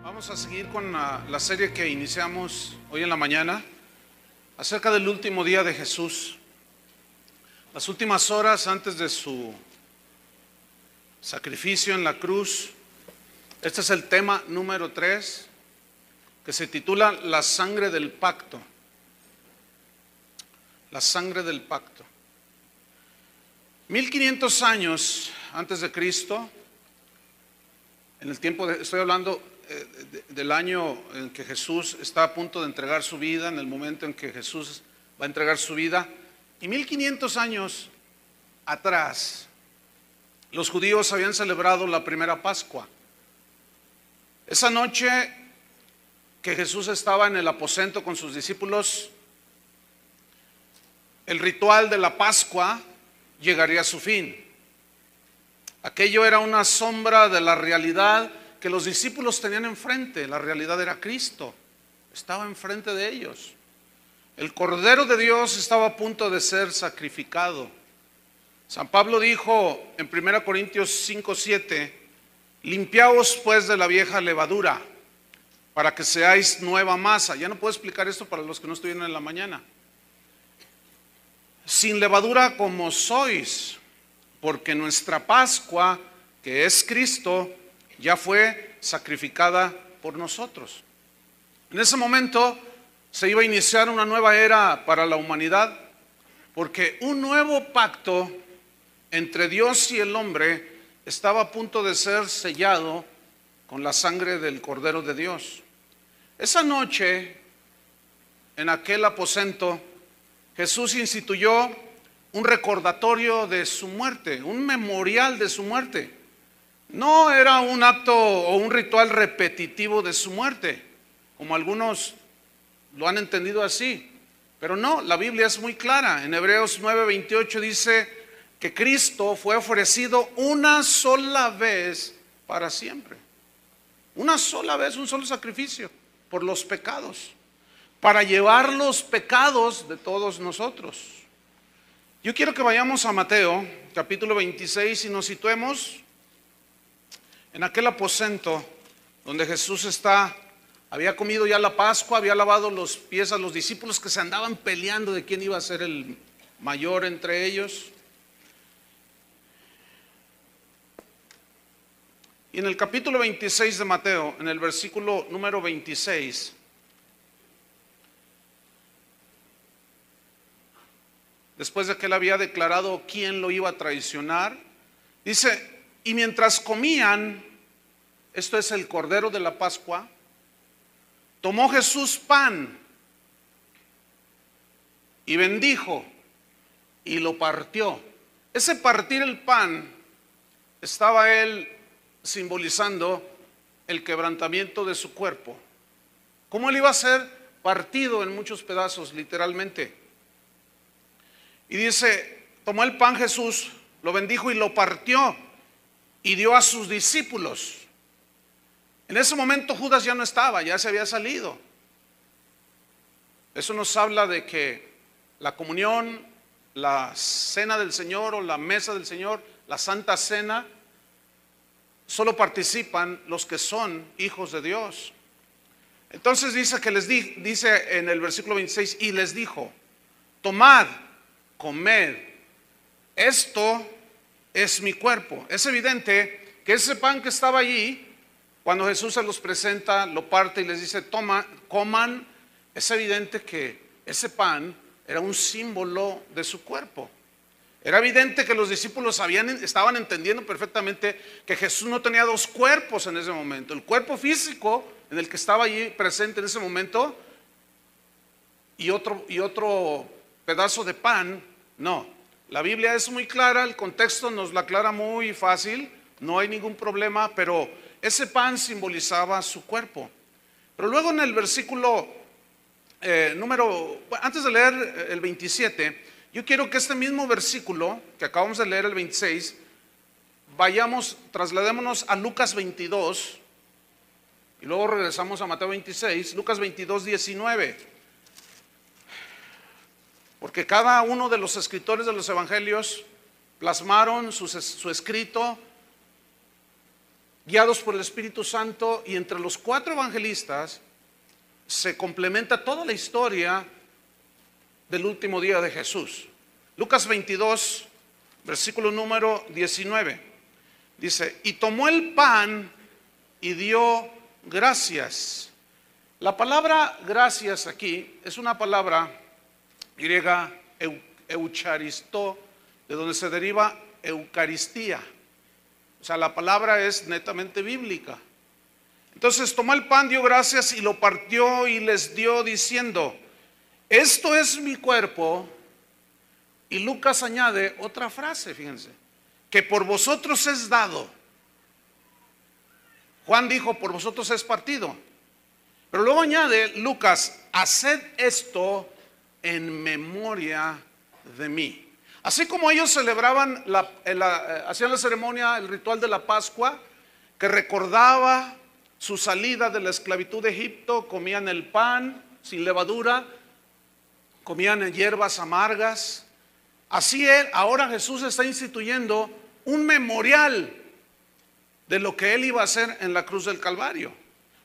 Vamos a seguir con la serie que iniciamos hoy en la mañana acerca del último día de Jesús, las últimas horas antes de su sacrificio en la cruz. Este es el tema número 3, que se titula La sangre del pacto. La sangre del pacto. 1500 años antes de Cristo, en el tiempo estoy hablando del año en que Jesús está a punto de entregar su vida, en el momento en que Jesús va a entregar su vida, y 1500 años atrás, los judíos habían celebrado la primera Pascua. Esa noche que Jesús estaba en el aposento con sus discípulos, el ritual de la Pascua llegaría a su fin. Aquello era una sombra de la realidad que los discípulos tenían enfrente. La realidad era Cristo, estaba enfrente de ellos. El Cordero de Dios estaba a punto de ser sacrificado. San Pablo dijo en 1 Corintios 5:7, limpiaos pues de la vieja levadura, para que seáis nueva masa. Ya no puedo explicar esto para los que no estuvieron en la mañana. Sin levadura como sois, porque nuestra Pascua, que es Cristo, ya fue sacrificada por nosotros. En ese momento se iba a iniciar una nueva era para la humanidad, porque un nuevo pacto entre Dios y el hombre estaba a punto de ser sellado con la sangre del Cordero de Dios. Esa noche, en aquel aposento, Jesús instituyó un recordatorio de su muerte, un memorial de su muerte. No era un acto o un ritual repetitivo de su muerte, como algunos lo han entendido así, pero no, la Biblia es muy clara. En Hebreos 9:28 dice que Cristo fue ofrecido una sola vez para siempre. Una sola vez, un solo sacrificio por los pecados, para llevar los pecados de todos nosotros. Yo quiero que vayamos a Mateo capítulo 26 y nos situemos en aquel aposento donde Jesús había comido ya la Pascua, había lavado los pies a los discípulos que se andaban peleando de quién iba a ser el mayor entre ellos. Y en el capítulo 26 de Mateo, en el versículo número 26, después de que él había declarado quién lo iba a traicionar, dice: y mientras comían, esto es el Cordero de la Pascua, tomó Jesús pan y bendijo y lo partió. Ese partir el pan estaba él simbolizando el quebrantamiento de su cuerpo. ¿Cómo él iba a ser partido en muchos pedazos, literalmente? Y dice, tomó el pan Jesús, lo bendijo y lo partió y dio a sus discípulos. En ese momento Judas ya no estaba, ya se había salido. Eso nos habla de que la comunión, la cena del Señor o la mesa del Señor, la Santa Cena, solo participan los que son hijos de Dios. Entonces dice en el versículo 26, y les dijo, tomad, comed, esto es mi cuerpo. Es evidente que ese pan que estaba allí, cuando Jesús se los presenta, lo parte y les dice, toma, coman, es evidente que ese pan era un símbolo de su cuerpo. Era evidente que los discípulos estaban entendiendo perfectamente que Jesús no tenía dos cuerpos en ese momento. El cuerpo físico en el que estaba allí presente en ese momento y otro pedazo de pan, no. La Biblia es muy clara, el contexto nos la aclara muy fácil, no hay ningún problema, pero ese pan simbolizaba su cuerpo. Pero luego en el versículo antes de leer el 27, yo quiero que este mismo versículo que acabamos de leer, el 26, trasladémonos a Lucas 22 y luego regresamos a Mateo 26, Lucas 22, 19. Porque cada uno de los escritores de los evangelios plasmaron su escrito guiados por el Espíritu Santo, y entre los 4 evangelistas se complementa toda la historia del último día de Jesús. Lucas 22, versículo número 19, dice: y tomó el pan y dio gracias. La palabra gracias aquí es una palabra griega eucharisto, de donde se deriva Eucaristía. O sea, la palabra es netamente bíblica. Entonces tomó el pan, dio gracias y lo partió y les dio diciendo: esto es mi cuerpo. Y Lucas añade otra frase, fíjense, que por vosotros es dado. Juan dijo: por vosotros es partido. Pero luego añade Lucas: haced esto en memoria de mí. Así como ellos celebraban hacían la ceremonia, el ritual de la Pascua, que recordaba su salida de la esclavitud de Egipto, comían el pan sin levadura, comían hierbas amargas. Así ahora Jesús está instituyendo un memorial de lo que él iba a hacer en la cruz del Calvario.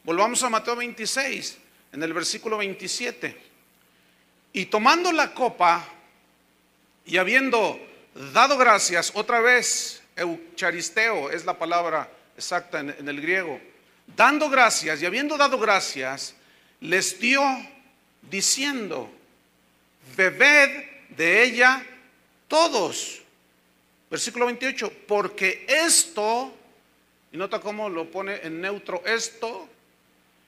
Volvamos a Mateo 26, en el versículo 27. Y tomando la copa y habiendo dado gracias, otra vez, eucharisteo es la palabra exacta en el griego, dando gracias y habiendo dado gracias, les dio diciendo: bebed de ella todos. Versículo 28, porque esto, y nota cómo lo pone en neutro, esto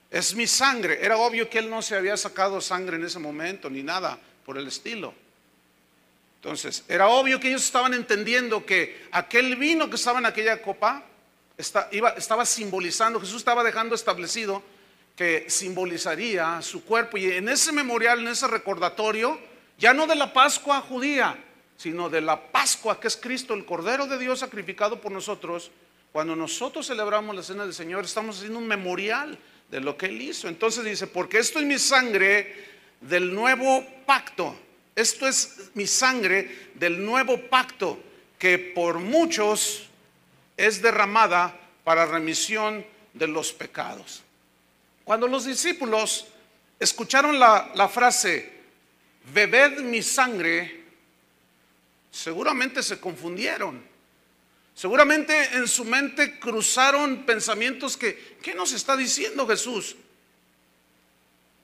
es mi sangre. Era obvio que él no se había sacado sangre en ese momento, ni nada por el estilo. Entonces, era obvio que ellos estaban entendiendo que aquel vino que estaba en aquella copa estaba simbolizando, Jesús estaba dejando establecido que simbolizaría su cuerpo. Y en ese memorial, en ese recordatorio, ya no de la Pascua judía, sino de la Pascua que es Cristo, el Cordero de Dios sacrificado por nosotros. Cuando nosotros celebramos la cena del Señor, estamos haciendo un memorial de lo que Él hizo. Entonces dice: porque esto es mi sangre del nuevo pacto. Esto es mi sangre del nuevo pacto, que por muchos es derramada para remisión de los pecados. Cuando los discípulos escucharon la frase bebed mi sangre, seguramente se confundieron. Seguramente en su mente cruzaron pensamientos que, ¿qué nos está diciendo Jesús?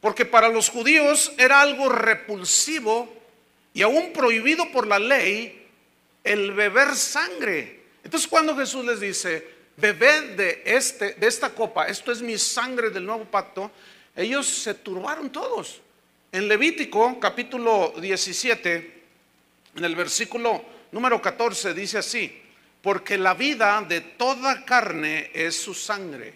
Porque para los judíos era algo repulsivo y aún prohibido por la ley el beber sangre. Entonces cuando Jesús les dice: bebed de esta copa, esto es mi sangre del nuevo pacto, ellos se turbaron todos. En Levítico capítulo 17, en el versículo número 14 dice así: porque la vida de toda carne es su sangre.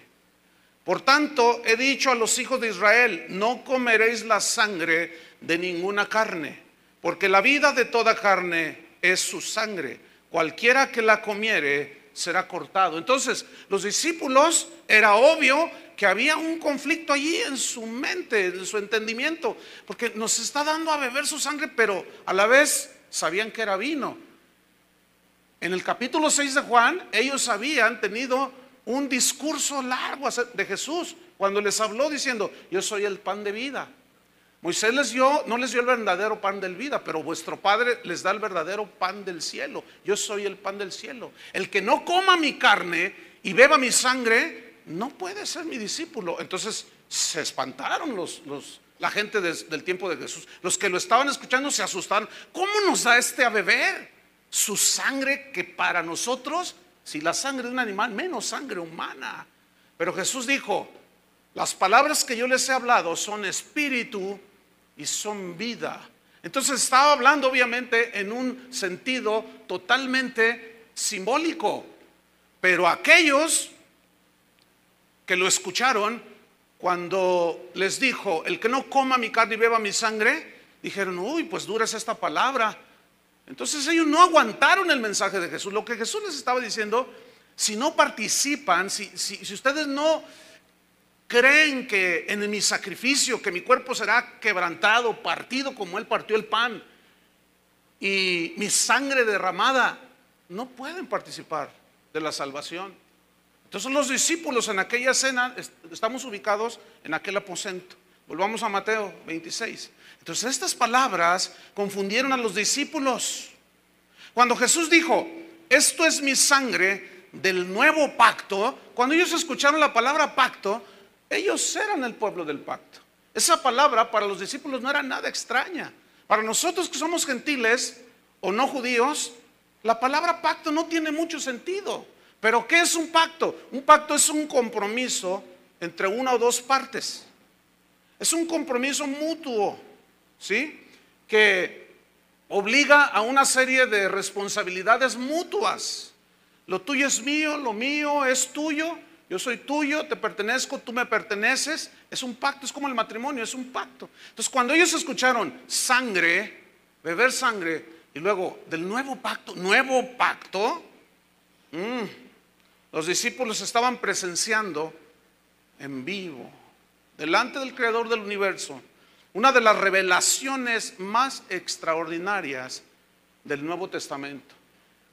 Por tanto, he dicho a los hijos de Israel: no comeréis la sangre de ninguna carne, porque la vida de toda carne es su sangre. Cualquiera que la comiere será cortado. Entonces, los discípulos, era obvio que había un conflicto allí en su mente, en su entendimiento, porque nos está dando a beber su sangre, pero a la vez sabían que era vino. En el capítulo 6 de Juan, ellos habían tenido un discurso largo de Jesús, cuando les habló diciendo: yo soy el pan de vida. Moisés no les dio el verdadero pan de vida, pero vuestro Padre les da el verdadero pan del cielo. Yo soy el pan del cielo. El que no coma mi carne y beba mi sangre no puede ser mi discípulo. Entonces se espantaron la gente del tiempo de Jesús. Los que lo estaban escuchando se asustaron. ¿Cómo nos da a beber su sangre, que para nosotros, si la sangre de un animal, menos sangre humana? Pero Jesús dijo: las palabras que yo les he hablado son espíritu y son vida. Entonces estaba hablando obviamente en un sentido totalmente simbólico. Pero aquellos que lo escucharon, cuando les dijo: el que no coma mi carne y beba mi sangre, dijeron: uy, pues dura es esta palabra. Entonces ellos no aguantaron el mensaje de Jesús. Lo que Jesús les estaba diciendo: si no participan, si ustedes no creen que en mi sacrificio, que mi cuerpo será quebrantado, partido como Él partió el pan, y mi sangre derramada, no pueden participar de la salvación. Entonces los discípulos en aquella cena, estamos ubicados en aquel aposento. Volvamos a Mateo 26. Entonces estas palabras confundieron a los discípulos. Cuando Jesús dijo, esto es mi sangre del nuevo pacto, cuando ellos escucharon la palabra pacto, ellos eran el pueblo del pacto. Esa palabra para los discípulos no era nada extraña. Para nosotros que somos gentiles o no judíos, la palabra pacto no tiene mucho sentido. Pero ¿qué es un pacto? Un pacto es un compromiso entre una o dos partes. Es un compromiso mutuo, ¿sí? Que obliga a una serie de responsabilidades mutuas. Lo tuyo es mío, lo mío es tuyo, yo soy tuyo, te pertenezco, tú me perteneces. Es un pacto, es como el matrimonio, es un pacto. Entonces cuando ellos escucharon sangre, beber sangre, y luego del nuevo pacto, los discípulos estaban presenciando en vivo, delante del Creador del universo, una de las revelaciones más extraordinarias del Nuevo Testamento.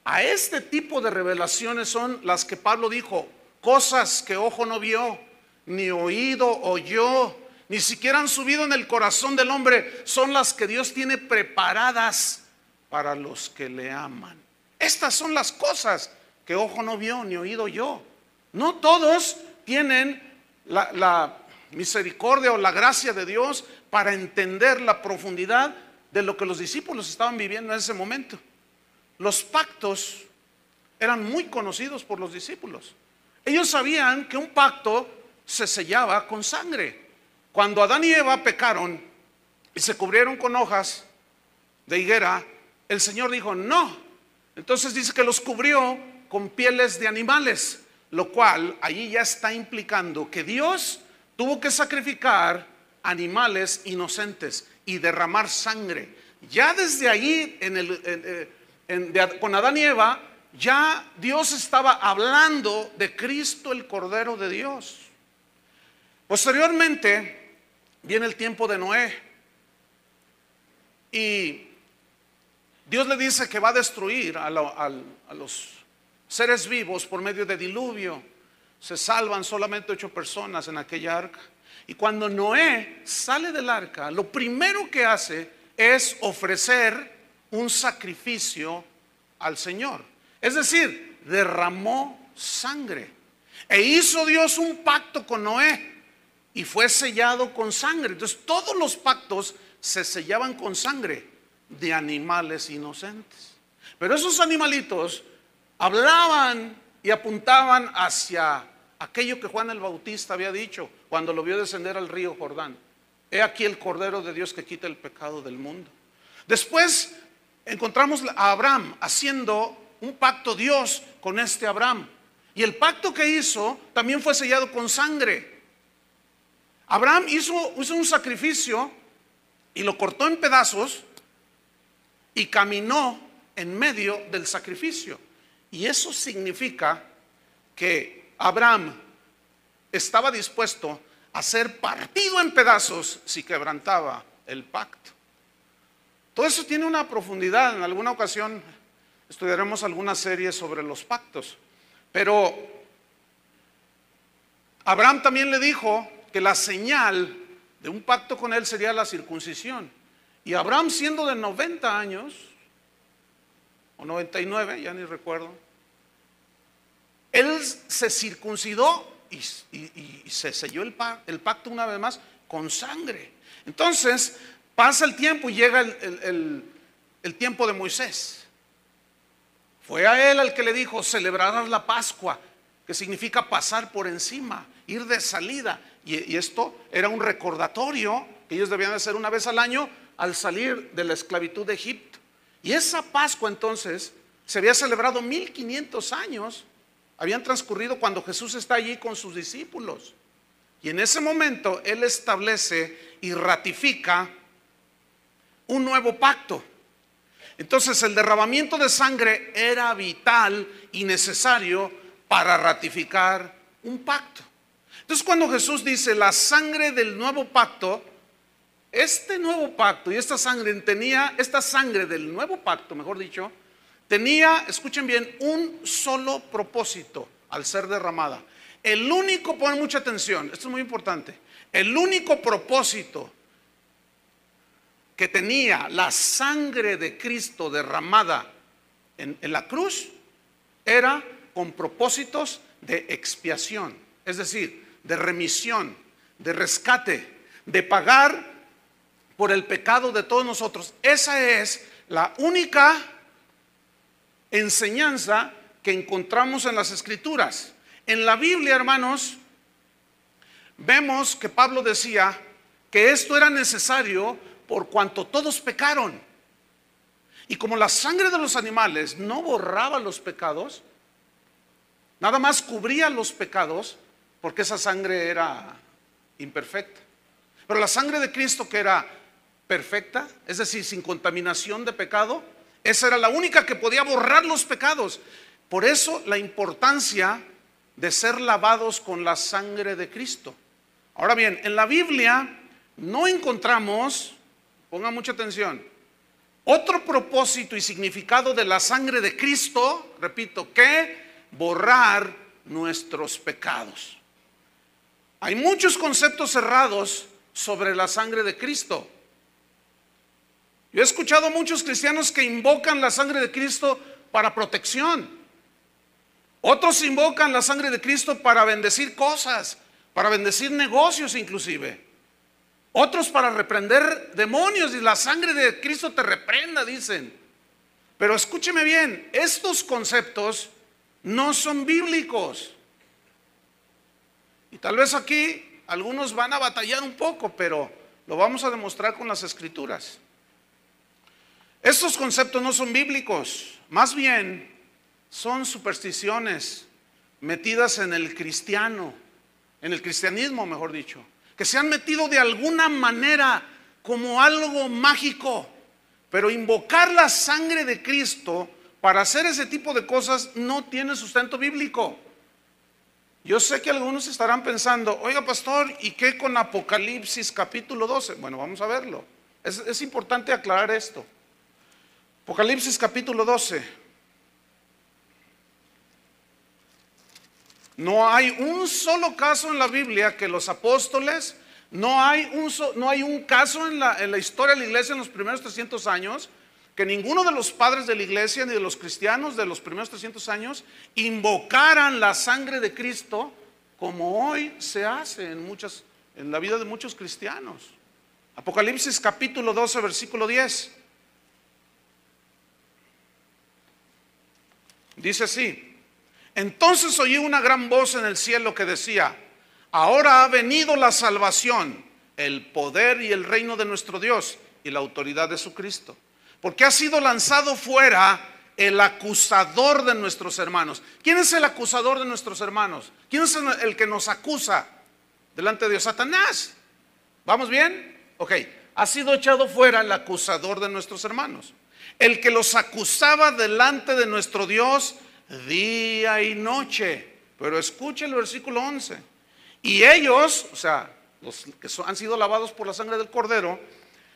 A este tipo de revelaciones son las que Pablo dijo, cosas que ojo no vio, ni oído oyó, ni siquiera han subido en el corazón del hombre, son las que Dios tiene preparadas para los que le aman. Estas son las cosas que ojo no vio, ni oído oyó. No todos tienen la misericordia o la gracia de Dios para entender la profundidad de lo que los discípulos estaban viviendo en ese momento. Los pactos eran muy conocidos por los discípulos. Ellos sabían que un pacto se sellaba con sangre. Cuando Adán y Eva pecaron y se cubrieron con hojas de higuera, el Señor dijo no. Entonces dice que los cubrió con pieles de animales, lo cual allí ya está implicando que Dios tuvo que sacrificar animales inocentes y derramar sangre. Ya desde ahí con Adán y Eva, ya Dios estaba hablando de Cristo el Cordero de Dios. Posteriormente viene el tiempo de Noé y Dios le dice que va a destruir a los seres vivos por medio de diluvio. Se salvan solamente 8 personas en aquella arca. Y cuando Noé sale del arca, lo primero que hace es ofrecer un sacrificio al Señor. Es decir, derramó sangre. E hizo Dios un pacto con Noé y fue sellado con sangre. Entonces todos los pactos se sellaban con sangre de animales inocentes. Pero esos animalitos hablaban y apuntaban hacia aquello que Juan el Bautista había dicho cuando lo vio descender al río Jordán. He aquí el Cordero de Dios que quita el pecado del mundo. Después encontramos a Abraham haciendo un pacto Dios con este Abraham. Y el pacto que hizo también fue sellado con sangre. Abraham hizo un sacrificio y lo cortó en pedazos y caminó en medio del sacrificio. Y eso significa que Abraham estaba dispuesto a ser partido en pedazos si quebrantaba el pacto. Todo eso tiene una profundidad. En alguna ocasión estudiaremos alguna serie sobre los pactos. Pero Abraham también le dijo que la señal de un pacto con él sería la circuncisión. Y Abraham, siendo de 90 años, o 99, ya ni recuerdo, él se circuncidó y se selló el pacto una vez más con sangre. Entonces pasa el tiempo y llega el tiempo de Moisés. Fue a él al que le dijo: celebrarás la Pascua, que significa pasar por encima, ir de salida. Y esto era un recordatorio que ellos debían hacer una vez al año al salir de la esclavitud de Egipto. Y esa Pascua entonces se había celebrado 1500 años. Habían transcurrido cuando Jesús está allí con sus discípulos. Y en ese momento Él establece y ratifica un nuevo pacto. Entonces el derramamiento de sangre era vital y necesario para ratificar un pacto. Entonces cuando Jesús dice la sangre del nuevo pacto, este nuevo pacto y esta sangre del nuevo pacto, mejor dicho, tenía, escuchen bien, un solo propósito. al ser derramada. El único, pon mucha atención, esto es muy importante, el único propósito que tenía la sangre de Cristo derramada en la cruz era con propósitos de expiación, es decir, de remisión, de rescate, de pagar por el pecado de todos nosotros. Esa es la única enseñanza que encontramos en las Escrituras. En la Biblia, hermanos, vemos que Pablo decía que esto era necesario por cuanto todos pecaron. Y como la sangre de los animales no borraba los pecados, nada más cubría los pecados, porque esa sangre era imperfecta. Pero la sangre de Cristo, que era perfecta, es decir, sin contaminación de pecado, esa era la única que podía borrar los pecados. Por eso la importancia de ser lavados con la sangre de Cristo. Ahora bien, en la Biblia no encontramos, pongan mucha atención, otro propósito y significado de la sangre de Cristo, repito, que borrar nuestros pecados. Hay muchos conceptos cerrados sobre la sangre de Cristo. Yo he escuchado a muchos cristianos que invocan la sangre de Cristo para protección. Otros invocan la sangre de Cristo para bendecir cosas, para bendecir negocios inclusive. Otros para reprender demonios, y la sangre de Cristo te reprenda, dicen. Pero escúcheme bien, estos conceptos no son bíblicos. Y tal vez aquí algunos van a batallar un poco, pero lo vamos a demostrar con las Escrituras. Estos conceptos no son bíblicos, más bien son supersticiones metidas en el cristiano, en el cristianismo, mejor dicho, que se han metido de alguna manera como algo mágico. Pero invocar la sangre de Cristo para hacer ese tipo de cosas no tiene sustento bíblico. Yo sé que algunos estarán pensando, oiga pastor, ¿y qué con Apocalipsis capítulo 12? Bueno, vamos a verlo. Es importante aclarar esto. Apocalipsis capítulo 12. No hay un solo caso en la Biblia que los apóstoles, no hay un caso en la historia de la iglesia en los primeros 300 años, que ninguno de los padres de la iglesia ni de los cristianos de los primeros 300 años invocaran la sangre de Cristo como hoy se hace en la vida de muchos cristianos. Apocalipsis capítulo 12, versículo 10. Dice así: entonces oí una gran voz en el cielo que decía: ahora ha venido la salvación, el poder y el reino de nuestro Dios y la autoridad de su Cristo, porque ha sido lanzado fuera el acusador de nuestros hermanos. ¿Quién es el acusador de nuestros hermanos? ¿Quién es el que nos acusa delante de Dios? Satanás. ¿Vamos bien? Ok, ha sido echado fuera el acusador de nuestros hermanos, el que los acusaba delante de nuestro Dios día y noche. Pero escuche el versículo 11. Y ellos, o sea, los que han sido lavados por la sangre del Cordero,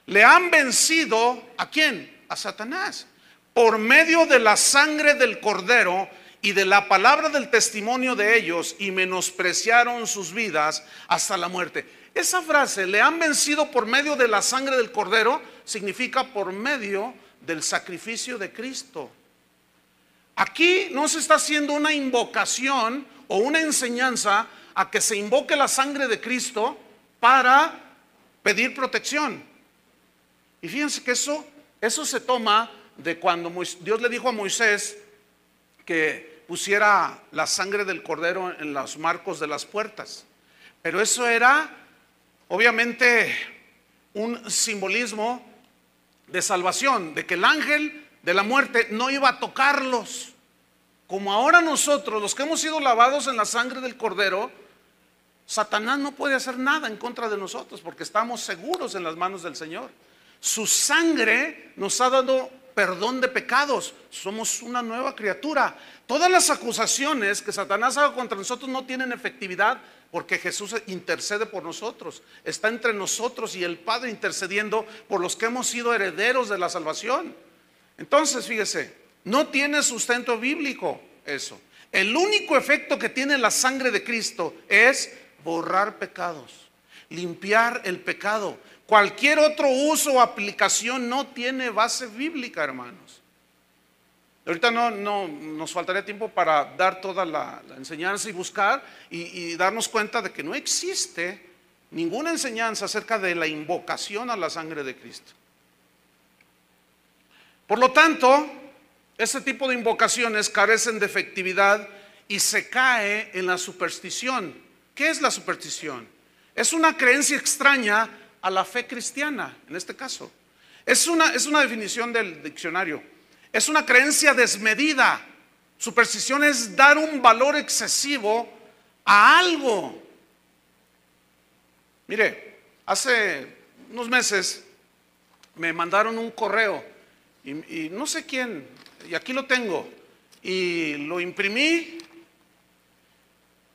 le han vencido, ¿a quién? A Satanás, por medio de la sangre del Cordero y de la palabra del testimonio de ellos, y menospreciaron sus vidas hasta la muerte. Esa frase, le han vencido por medio de la sangre del Cordero, significa por medio del sacrificio de Cristo. Aquí no se está haciendo una invocación o una enseñanza a que se invoque la sangre de Cristo para pedir protección. Y fíjense que eso se toma de cuando Dios le dijo a Moisés que pusiera la sangre del Cordero en los marcos de las puertas. Pero eso era obviamente un simbolismo de salvación, de que el ángel de la muerte no iba a tocarlos. Como ahora nosotros, los que hemos sido lavados en la sangre del Cordero, Satanás no puede hacer nada en contra de nosotros, porque estamos seguros en las manos del Señor. Su sangre nos ha dado perdón de pecados. Somos una nueva criatura. Todas las acusaciones que Satanás haga contra nosotros no tienen efectividad, porque Jesús intercede por nosotros. Está entre nosotros y el Padre intercediendo por los que hemos sido herederos de la salvación. Entonces, fíjese, no tiene sustento bíblico eso. El único efecto que tiene la sangre de Cristo es borrar pecados, limpiar el pecado. Cualquier otro uso o aplicación no tiene base bíblica, hermanos. Ahorita no nos faltaría tiempo para dar toda la enseñanza y buscar y darnos cuenta de que no existe ninguna enseñanza acerca de la invocación a la sangre de Cristo. Por lo tanto, este tipo de invocaciones carecen de efectividad y se cae en la superstición. ¿Qué es la superstición? Es una creencia extraña a la fe cristiana, en este caso. Es una definición del diccionario. Es una creencia desmedida. Superstición es dar un valor excesivo a algo. Mire, hace unos meses me mandaron un correo y no sé quién, y aquí lo tengo, y lo imprimí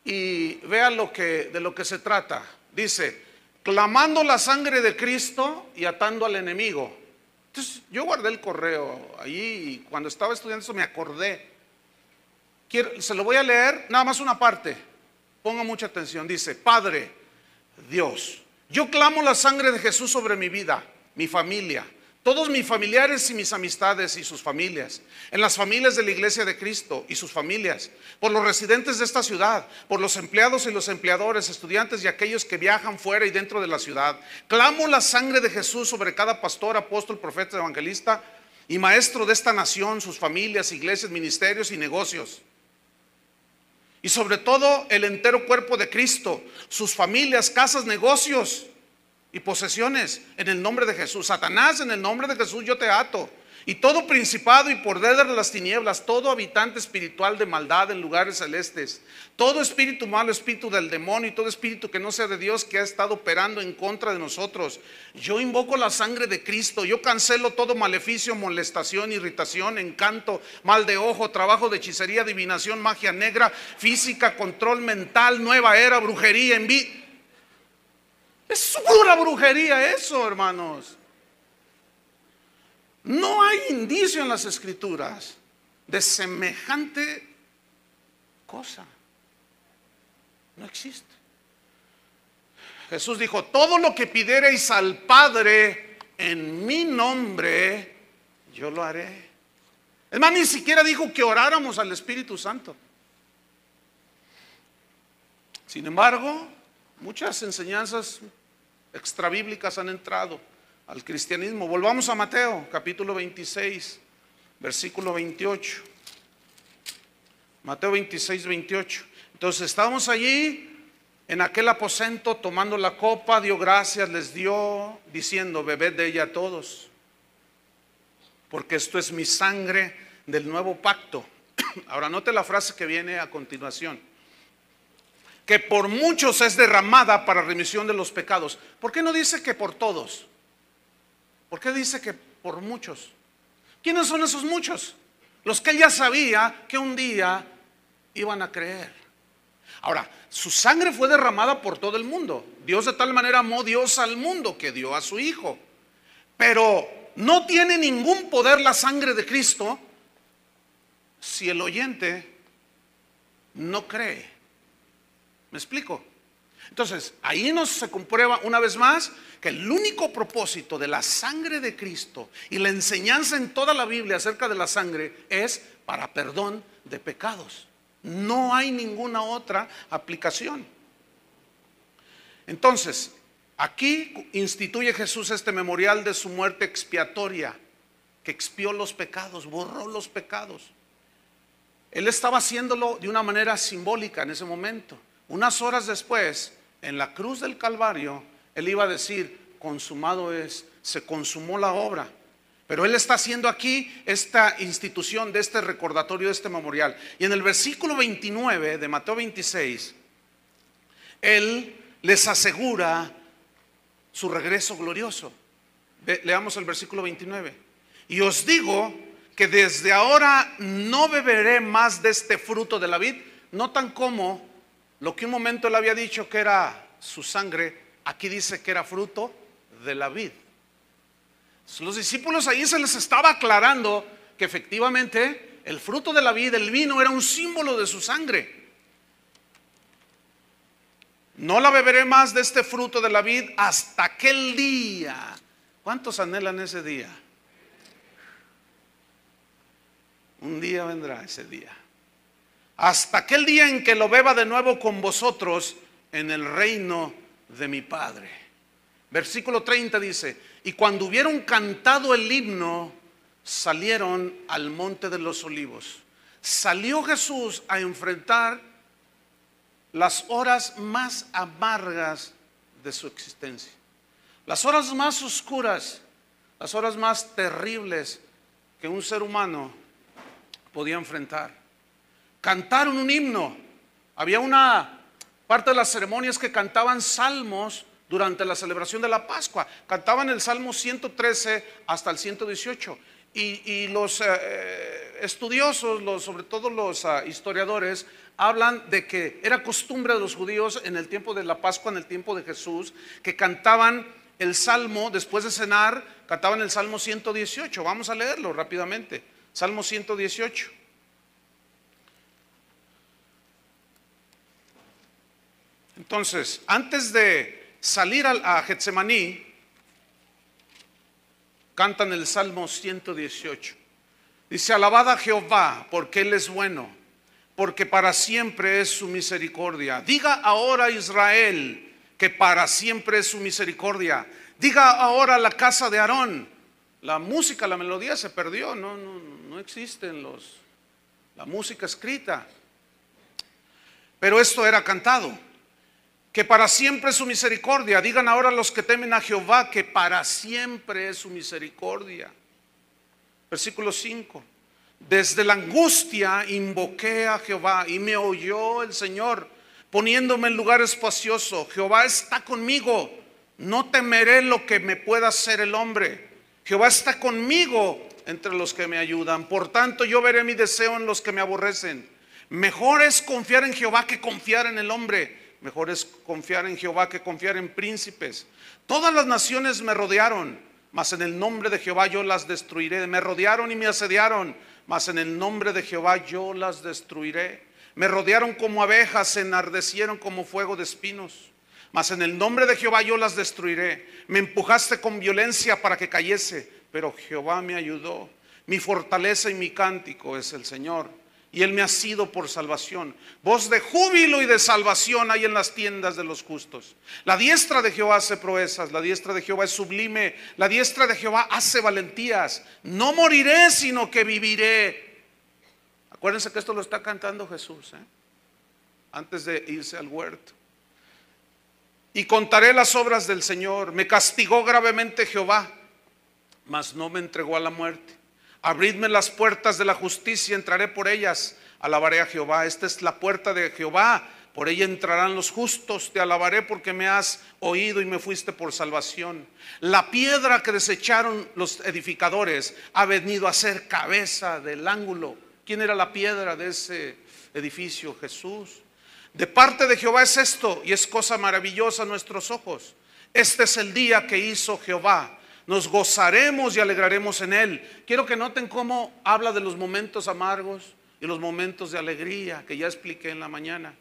y vea de lo que se trata. Dice: clamando la sangre de Cristo y atando al enemigo. Entonces yo guardé el correo allí y cuando estaba estudiando eso me acordé. Se lo voy a leer, nada más una parte. Ponga mucha atención. Dice: Padre Dios, yo clamo la sangre de Jesús sobre mi vida, mi familia, todos mis familiares y mis amistades y sus familias, en las familias de la Iglesia de Cristo y sus familias, por los residentes de esta ciudad, por los empleados y los empleadores, estudiantes y aquellos que viajan fuera y dentro de la ciudad. Clamo la sangre de Jesús sobre cada pastor, apóstol, profeta, evangelista y maestro de esta nación, sus familias, iglesias, ministerios y negocios. Y sobre todo el entero cuerpo de Cristo, sus familias, casas, negocios y posesiones, en el nombre de Jesús. Satanás, en el nombre de Jesús yo te ato. Y todo principado y poder de las tinieblas, todo habitante espiritual de maldad en lugares celestes, todo espíritu malo, espíritu del demonio y todo espíritu que no sea de Dios que ha estado operando en contra de nosotros. Yo invoco la sangre de Cristo. Yo cancelo todo maleficio, molestación, irritación, encanto, mal de ojo, trabajo de hechicería, adivinación, magia negra, física, control mental, nueva era, brujería, envidia. Es pura brujería eso, hermanos. No hay indicio en las escrituras de semejante cosa. No existe. Jesús dijo: todo lo que pidiereis al Padre en mi nombre, yo lo haré. Es más, ni siquiera dijo que oráramos al Espíritu Santo. Sin embargo, muchas enseñanzas extrabíblicas han entrado al cristianismo. Volvamos a Mateo capítulo 26, versículo 28. Mateo 26, 28. Entonces estábamos allí en aquel aposento tomando la copa, dio gracias, les dio, diciendo: bebed de ella todos, porque esto es mi sangre del nuevo pacto. Ahora note la frase que viene a continuación: que por muchos es derramada para remisión de los pecados. ¿Por qué no dice que por todos? ¿Por qué dice que por muchos? ¿Quiénes son esos muchos? Los que él ya sabía que un día iban a creer. Ahora, su sangre fue derramada por todo el mundo. Dios de tal manera amó Dios al mundo que dio a su Hijo. Pero no tiene ningún poder la sangre de Cristo si el oyente no cree. ¿Me explico? Entonces, ahí se comprueba una vez más que el único propósito de la sangre de Cristo y la enseñanza en toda la Biblia acerca de la sangre es para perdón de pecados. No hay ninguna otra aplicación. Entonces, aquí instituye Jesús este memorial de su muerte expiatoria, que expió los pecados, borró los pecados. Él estaba haciéndolo de una manera simbólica en ese momento. Unas horas después, en la cruz del Calvario, él iba a decir: consumado es, se consumó la obra. Pero él está haciendo aquí esta institución de este recordatorio, de este memorial. Y en el versículo 29 de Mateo 26, él les asegura su regreso glorioso. Leamos el versículo 29. Y os digo que desde ahora no beberé más de este fruto de la vid. Notan cómo lo que un momento él había dicho que era su sangre, aquí dice que era fruto de la vid. Los discípulos ahí se les estaba aclarando que efectivamente el fruto de la vid, el vino, era un símbolo de su sangre. No la beberé más de este fruto de la vid hasta aquel día. ¿Cuántos anhelan ese día? Un día vendrá ese día. Hasta aquel día en que lo beba de nuevo con vosotros en el reino de mi Padre. Versículo 30 dice: y cuando hubieron cantado el himno, salieron al monte de los olivos. Salió Jesús a enfrentar las horas más amargas de su existencia, las horas más oscuras, las horas más terribles que un ser humano podía enfrentar. Cantaron un himno. Había una parte de las ceremonias que cantaban salmos durante la celebración de la Pascua. Cantaban el Salmo 113 hasta el 118. Y los estudiosos, sobre todo los historiadores, hablan de que era costumbre de los judíos en el tiempo de la Pascua, en el tiempo de Jesús, que cantaban el Salmo, después de cenar, cantaban el Salmo 118. Vamos a leerlo rápidamente. Salmo 118. Entonces, antes de salir a Getsemaní, cantan el Salmo 118. Dice: alabad a Jehová, porque Él es bueno, porque para siempre es su misericordia. Diga ahora Israel, que para siempre es su misericordia. Diga ahora la casa de Aarón. La música, la melodía se perdió, no existen la música escrita. Pero esto era cantado. Que para siempre es su misericordia. Digan ahora los que temen a Jehová, que para siempre es su misericordia. Versículo 5. Desde la angustia invoqué a Jehová y me oyó el Señor, poniéndome en lugar espacioso. Jehová está conmigo, no temeré lo que me pueda hacer el hombre. Jehová está conmigo entre los que me ayudan. Por tanto yo veré mi deseo en los que me aborrecen. Mejor es confiar en Jehová que confiar en el hombre. Mejor es confiar en Jehová que confiar en príncipes. Todas las naciones me rodearon, mas en el nombre de Jehová yo las destruiré. Me rodearon y me asediaron, mas en el nombre de Jehová yo las destruiré. Me rodearon como abejas, se enardecieron como fuego de espinos, mas en el nombre de Jehová yo las destruiré. Me empujaste con violencia para que cayese, pero Jehová me ayudó. Mi fortaleza y mi cántico es el Señor, y Él me ha sido por salvación. Voz de júbilo y de salvación hay en las tiendas de los justos. La diestra de Jehová hace proezas, la diestra de Jehová es sublime, la diestra de Jehová hace valentías. No moriré, sino que viviré. Acuérdense que esto lo está cantando Jesús, antes de irse al huerto. Y contaré las obras del Señor. Me castigó gravemente Jehová, mas no me entregó a la muerte. Abridme las puertas de la justicia, entraré por ellas. Alabaré a Jehová. Esta es la puerta de Jehová, por ella entrarán los justos. Te alabaré porque me has oído y me fuiste por salvación. La piedra que desecharon los edificadores ha venido a ser cabeza del ángulo. ¿Quién era la piedra de ese edificio? Jesús. De parte de Jehová es esto, y es cosa maravillosa a nuestros ojos. Este es el día que hizo Jehová. Nos gozaremos y alegraremos en él. Quiero que noten cómo habla de los momentos amargos y los momentos de alegría que ya expliqué en la mañana.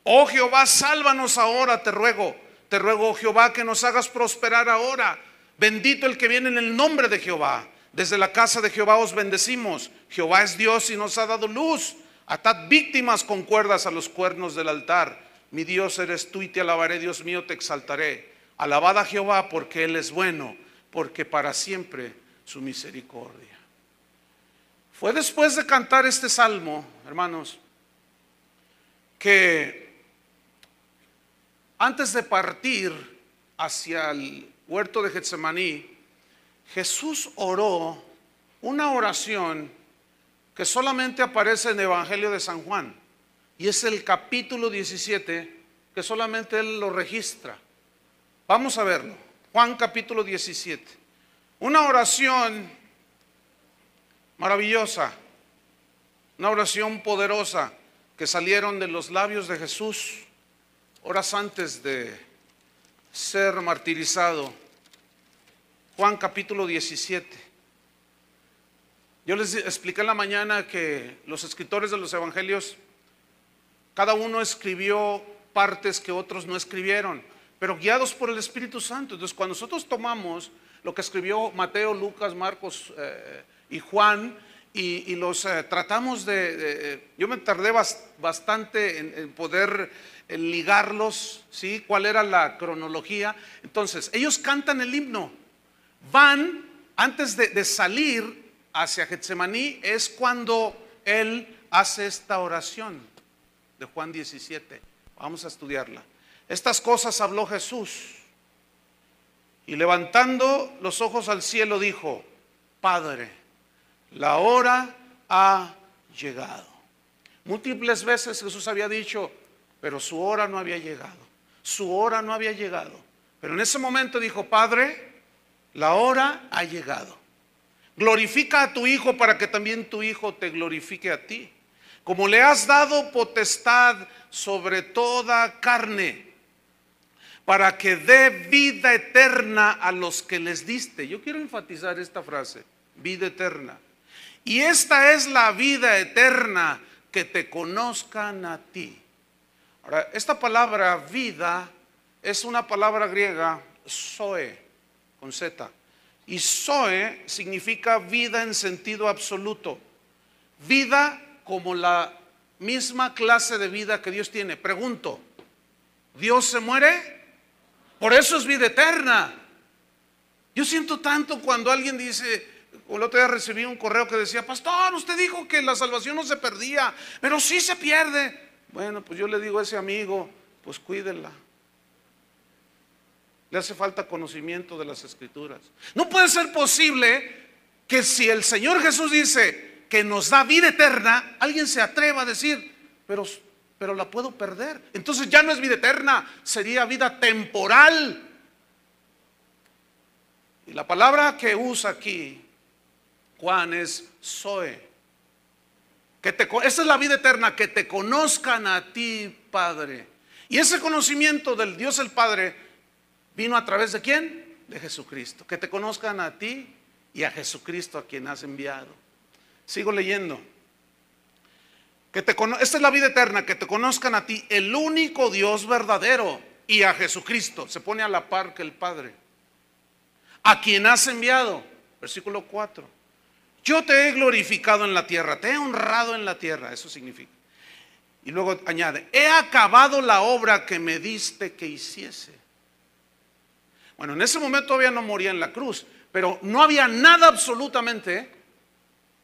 Oh Jehová, sálvanos ahora, te ruego, oh Jehová, que nos hagas prosperar ahora. Bendito el que viene en el nombre de Jehová. Desde la casa de Jehová os bendecimos. Jehová es Dios y nos ha dado luz. Atad víctimas con cuerdas a los cuernos del altar. Mi Dios eres tú y te alabaré, Dios mío, te exaltaré. Alabad a Jehová porque Él es bueno, porque para siempre su misericordia. Fue después de cantar este salmo, hermanos, que antes de partir hacia el huerto de Getsemaní, Jesús oró una oración que solamente aparece en el Evangelio de San Juan, y es el capítulo 17, que solamente él lo registra. Vamos a verlo. Juan capítulo 17. Una oración maravillosa, una oración poderosa que salieron de los labios de Jesús horas antes de ser martirizado. Juan capítulo 17. Yo les expliqué en la mañana que los escritores de los evangelios, cada uno escribió partes que otros no escribieron, pero guiados por el Espíritu Santo. Entonces, cuando nosotros tomamos lo que escribió Mateo, Lucas, Marcos y Juan, y los tratamos yo me tardé bastante en poder ligarlos, ¿sí? ¿Cuál era la cronología? Entonces, ellos cantan el himno, van antes de salir hacia Getsemaní, es cuando él hace esta oración de Juan 17. Vamos a estudiarla. Estas cosas habló Jesús y levantando los ojos al cielo dijo: Padre, la hora ha llegado. Múltiples veces Jesús había dicho, pero su hora no había llegado. Su hora no había llegado. Pero en ese momento dijo: Padre, la hora ha llegado. Glorifica a tu Hijo para que también tu Hijo te glorifique a ti. Como le has dado potestad sobre toda carne, para que dé vida eterna a los que les diste. Yo quiero enfatizar esta frase: vida eterna. Y esta es la vida eterna, que te conozcan a ti. Ahora, esta palabra vida es una palabra griega, zoe, con Z. Y zoe significa vida en sentido absoluto. Vida como la misma clase de vida que Dios tiene. Pregunto, ¿Dios se muere? Por eso es vida eterna. Yo siento tanto cuando alguien dice, el otro día recibí un correo que decía: pastor, usted dijo que la salvación no se perdía, pero sí se pierde. Bueno, pues yo le digo a ese amigo, pues cuídela. Le hace falta conocimiento de las Escrituras. No puede ser posible que si el Señor Jesús dice que nos da vida eterna, alguien se atreva a decir, pero la puedo perder. Entonces ya no es vida eterna, sería vida temporal. Y la palabra que usa aquí Juan es zoe. Esa es la vida eterna, que te conozcan a ti, Padre. Y ese conocimiento del Dios el Padre vino a través de ¿quién? De Jesucristo. Que te conozcan a ti y a Jesucristo, a quien has enviado. Sigo leyendo. Esta es la vida eterna, que te conozcan a ti, el único Dios verdadero, y a Jesucristo. Se pone a la par que el Padre, a quien has enviado. Versículo 4. Yo te he glorificado en la tierra, te he honrado en la tierra. Eso significa. Y luego añade: he acabado la obra que me diste que hiciese. Bueno, en ese momento todavía no moría en la cruz, pero no había nada absolutamente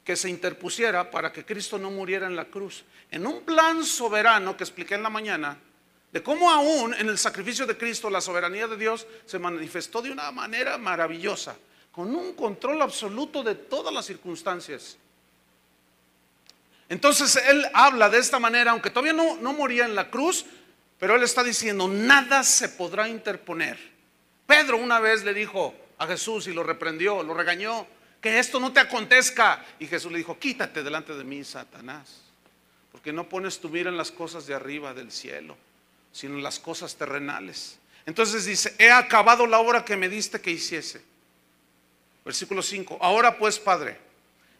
que se interpusiera para que Cristo no muriera en la cruz. En un plan soberano que expliqué en la mañana, de cómo aún en el sacrificio de Cristo la soberanía de Dios se manifestó de una manera maravillosa, con un control absoluto de todas las circunstancias. Entonces él habla de esta manera, aunque todavía no moría en la cruz, pero él está diciendo: nada se podrá interponer. Pedro una vez le dijo a Jesús y lo reprendió, lo regañó: que esto no te acontezca. Y Jesús le dijo: quítate delante de mí, Satanás, porque no pones tu mira en las cosas de arriba del cielo, sino en las cosas terrenales. Entonces dice: he acabado la obra que me diste que hiciese. Versículo 5. Ahora pues, Padre,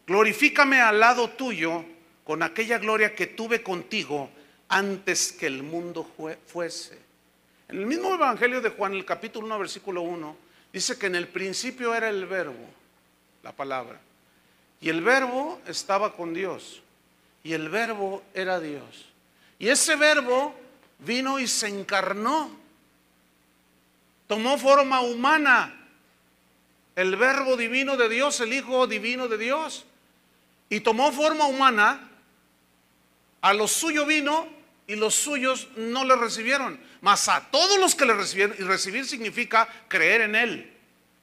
glorifícame al lado tuyo con aquella gloria que tuve contigo antes que el mundo fuese. En el mismo Evangelio de Juan, el capítulo 1, versículo 1, dice que en el principio era el verbo, la palabra, y el verbo estaba con Dios, y el verbo era Dios. Y ese verbo vino y se encarnó, tomó forma humana. El verbo divino de Dios, el Hijo divino de Dios, y tomó forma humana. A los suyos vino y los suyos no le recibieron, mas a todos los que le recibieron, y recibir significa creer en él,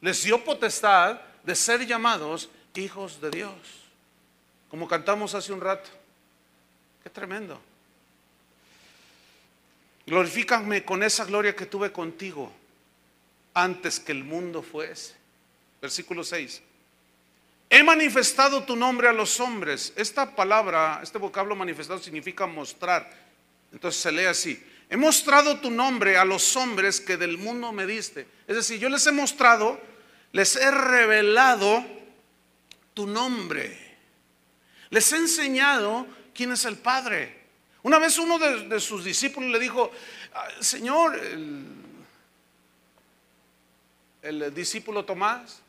les dio potestad de ser llamados hijos de Dios, como cantamos hace un rato. Qué tremendo. Glorifícame con esa gloria que tuve contigo antes que el mundo fuese. Versículo 6. He manifestado tu nombre a los hombres. Esta palabra, este vocablo manifestado significa mostrar. Entonces se lee así: he mostrado tu nombre a los hombres que del mundo me diste. Es decir, yo les he mostrado, les he revelado tu nombre. Les he enseñado quién es el Padre. Una vez uno de sus discípulos le dijo: Señor, el discípulo Tomás,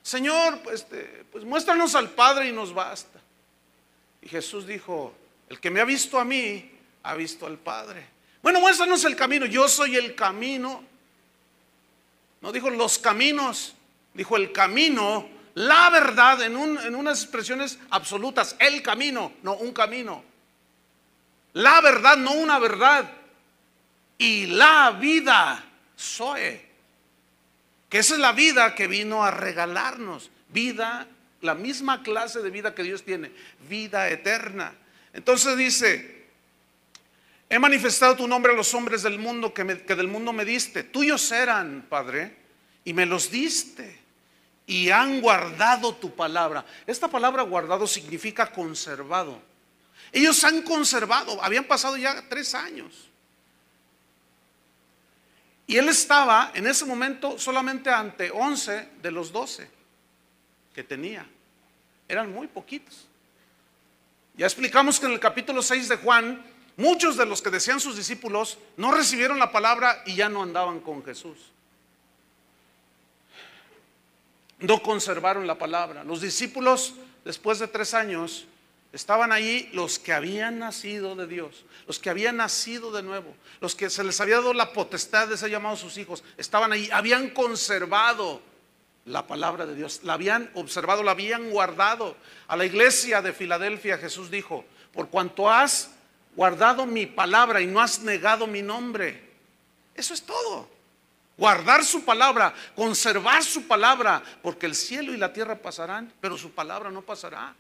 Señor, pues muéstranos al Padre y nos basta. Y Jesús dijo: el que me ha visto a mí, ha visto al Padre. Bueno, muéstranos el camino. Yo soy el camino. No dijo los caminos, dijo el camino, la verdad, en unas expresiones absolutas. El camino, no un camino. La verdad, no una verdad. Y la vida, Zoe, que esa es la vida que vino a regalarnos. Vida, la misma clase de vida que Dios tiene, vida eterna. Entonces dice: he manifestado tu nombre a los hombres del mundo que del mundo me diste. Tuyos eran, Padre, y me los diste, y han guardado tu palabra. Esta palabra guardado significa conservado. Ellos han conservado, habían pasado ya 3 años. Y él estaba en ese momento solamente ante 11 de los 12 que tenía. Eran muy poquitos. Ya explicamos que en el capítulo 6 de Juan, muchos de los que decían sus discípulos no recibieron la palabra y ya no andaban con Jesús. No conservaron la palabra. Los discípulos, después de 3 años, estaban ahí los que habían nacido de Dios, los que habían nacido de nuevo, los que se les había dado la potestad de ser llamados sus hijos. Estaban ahí, habían conservado la palabra de Dios, la habían observado, la habían guardado. A la iglesia de Filadelfia Jesús dijo: por cuanto has guardado mi palabra y no has negado mi nombre. Eso es todo. Guardar su palabra, conservar su palabra, porque el cielo y la tierra pasarán, pero su palabra no pasará.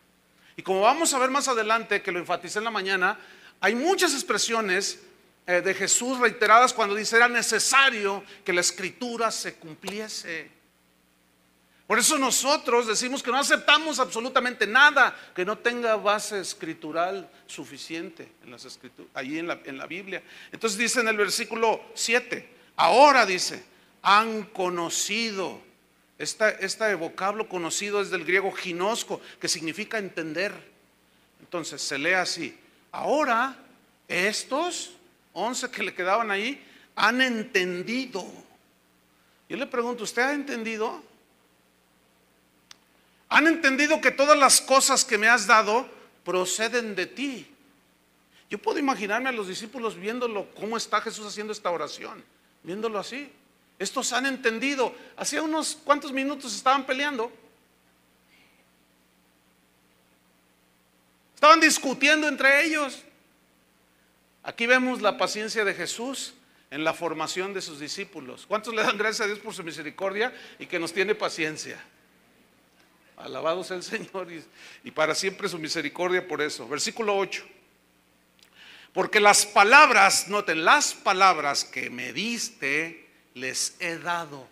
Y como vamos a ver más adelante, que lo enfaticé en la mañana, hay muchas expresiones de Jesús reiteradas cuando dice: era necesario que la escritura se cumpliese. Por eso nosotros decimos que no aceptamos absolutamente nada que no tenga base escritural suficiente en las escrituras, allí en la Biblia. Entonces dice en el versículo 7, ahora dice: han conocido. Este vocablo conocido es del griego ginosco, que significa entender. Entonces se lee así: ahora estos 11 que le quedaban ahí han entendido. Yo le pregunto: ¿usted ha entendido? Han entendido que todas las cosas que me has dado proceden de ti. Yo puedo imaginarme a los discípulos viéndolo, cómo está Jesús haciendo esta oración, viéndolo así. Estos han entendido. Hacía unos cuantos minutos estaban peleando, estaban discutiendo entre ellos. Aquí vemos la paciencia de Jesús en la formación de sus discípulos. ¿Cuántos le dan gracias a Dios por su misericordia y que nos tiene paciencia? Alabado sea el Señor, y para siempre su misericordia por eso. Versículo 8: porque las palabras, noten, las palabras que me diste les he dado.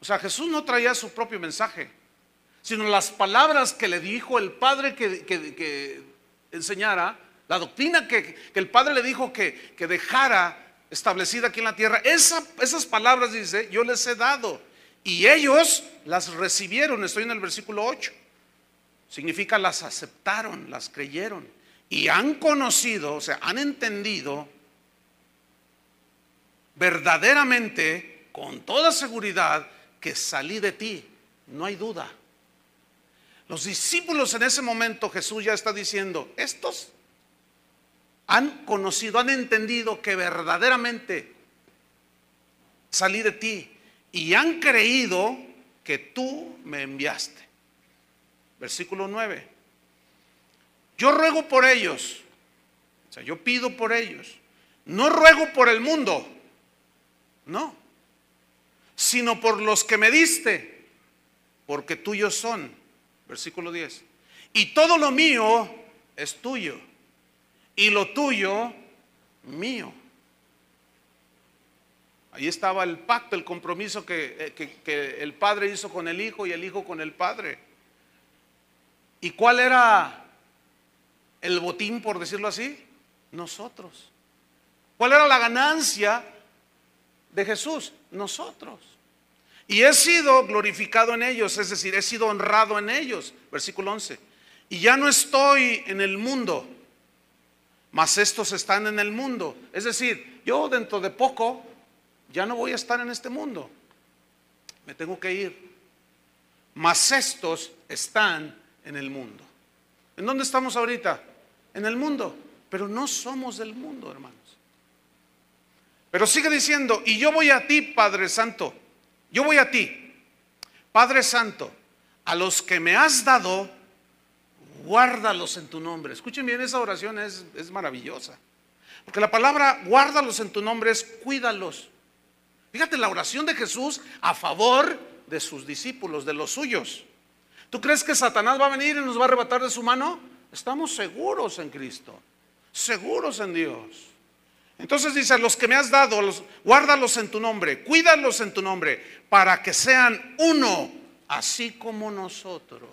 O sea, Jesús no traía su propio mensaje, sino las palabras que le dijo el Padre que enseñara, la doctrina que el Padre le dijo que dejara establecida aquí en la tierra. Esas palabras, dice, yo les he dado, y ellos las recibieron. Estoy en el versículo 8. Significa las aceptaron, las creyeron, y han conocido, o sea, han entendido verdaderamente, con toda seguridad, que salí de ti. No hay duda. Los discípulos en ese momento, Jesús ya está diciendo: estos han conocido, han entendido que verdaderamente salí de ti, y han creído que tú me enviaste. Versículo 9: yo ruego por ellos, o sea, yo pido por ellos, no ruego por el mundo, no, sino por los que me diste, porque tuyos son. Versículo 10: y todo lo mío es tuyo, y lo tuyo mío. Ahí estaba el pacto, el compromiso que el Padre hizo con el Hijo y el Hijo con el Padre. ¿Y cuál era el botín, por decirlo así? Nosotros. ¿Cuál era la ganancia de Jesús? Nosotros. Y he sido glorificado en ellos, es decir, he sido honrado en ellos. Versículo 11. Y ya no estoy en el mundo, mas estos están en el mundo. Es decir, yo dentro de poco ya no voy a estar en este mundo. Me tengo que ir. Mas estos están en el mundo. ¿En dónde estamos ahorita? En el mundo. Pero no somos del mundo, hermanos. Pero sigue diciendo, y yo voy a ti, Padre Santo. Yo voy a ti, Padre Santo, a los que me has dado, guárdalos en tu nombre. Escuchen bien, esa oración es maravillosa. Porque la palabra guárdalos en tu nombre es cuídalos. Fíjate la oración de Jesús a favor de sus discípulos, de los suyos. ¿Tú crees que Satanás va a venir y nos va a arrebatar de su mano? Estamos seguros en Cristo, seguros en Dios. Entonces dice, a los que me has dado, guárdalos en tu nombre, cuídalos en tu nombre, para que sean uno, así como nosotros.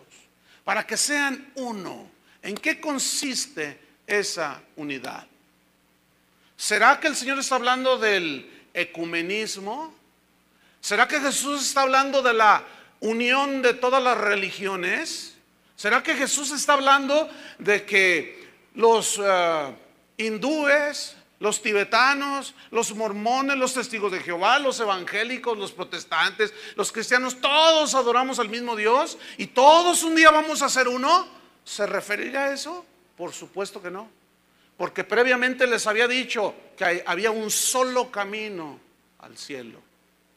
Para que sean uno. ¿En qué consiste esa unidad? ¿Será que el Señor está hablando del ecumenismo? ¿Será que Jesús está hablando de la unión de todas las religiones? ¿Será que Jesús está hablando de que los hindúes, los tibetanos, los mormones, los testigos de Jehová, los evangélicos, los protestantes, los cristianos, todos adoramos al mismo Dios y todos un día vamos a ser uno? ¿Se referirá a eso? Por supuesto que no. Porque previamente les había dicho que había un solo camino al cielo.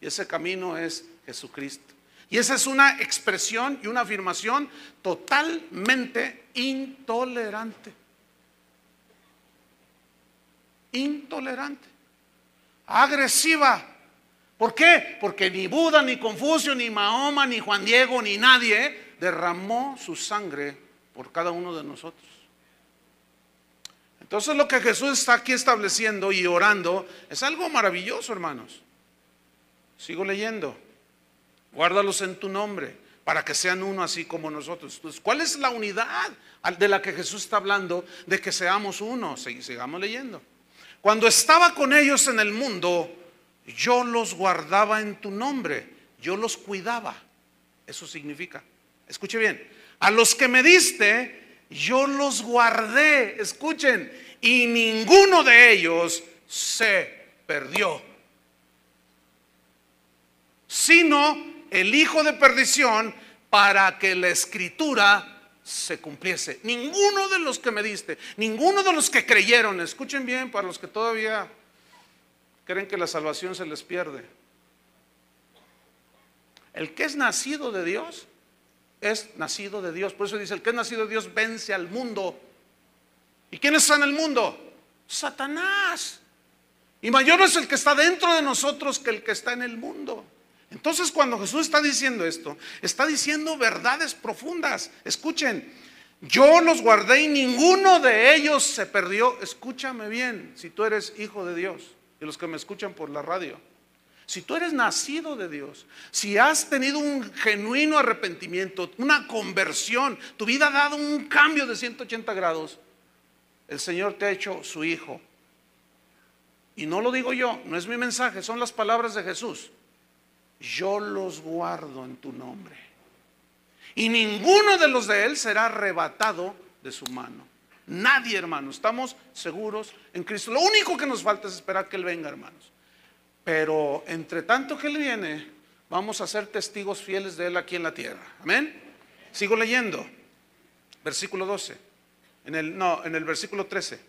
Y ese camino es Jesucristo. Y esa es una expresión y una afirmación totalmente intolerante. Intolerante, agresiva. ¿Por qué? Porque ni Buda, ni Confucio, ni Mahoma, ni Juan Diego, ni nadie derramó su sangre por cada uno de nosotros. Entonces lo que Jesús está aquí estableciendo y orando es algo maravilloso, hermanos. Sigo leyendo. Guárdalos en tu nombre, para que sean uno así como nosotros. Entonces, ¿cuál es la unidad de la que Jesús está hablando? De que seamos uno. Sigamos leyendo. Cuando estaba con ellos en el mundo, yo los guardaba en tu nombre, yo los cuidaba. Eso significa, escuche bien, a los que me diste, yo los guardé. Escuchen, y ninguno de ellos se perdió, sino el hijo de perdición, para que la escritura se cumpliese. Ninguno de los que me diste, ninguno de los que creyeron, escuchen bien, para los que todavía creen que la salvación se les pierde. El que es nacido de Dios, es nacido de Dios. Por eso dice, el que es nacido de Dios vence al mundo. ¿Y quién está en el mundo? Satanás. Y mayor es el que está dentro de nosotros que el que está en el mundo. Entonces cuando Jesús está diciendo esto, está diciendo verdades profundas. Escuchen, yo los guardé y ninguno de ellos se perdió. Escúchame bien, si tú eres hijo de Dios, y los que me escuchan por la radio, si tú eres nacido de Dios, si has tenido un genuino arrepentimiento, una conversión, tu vida ha dado un cambio de 180 grados, el Señor te ha hecho su hijo. Y no lo digo yo, no es mi mensaje, son las palabras de Jesús. Yo los guardo en tu nombre, y ninguno de los de él será arrebatado de su mano. Nadie, hermano, estamos seguros en Cristo. Lo único que nos falta es esperar que él venga, hermanos. Pero entre tanto que él viene, vamos a ser testigos fieles de él aquí en la tierra. Amén. Sigo leyendo, versículo 12, en el versículo 13.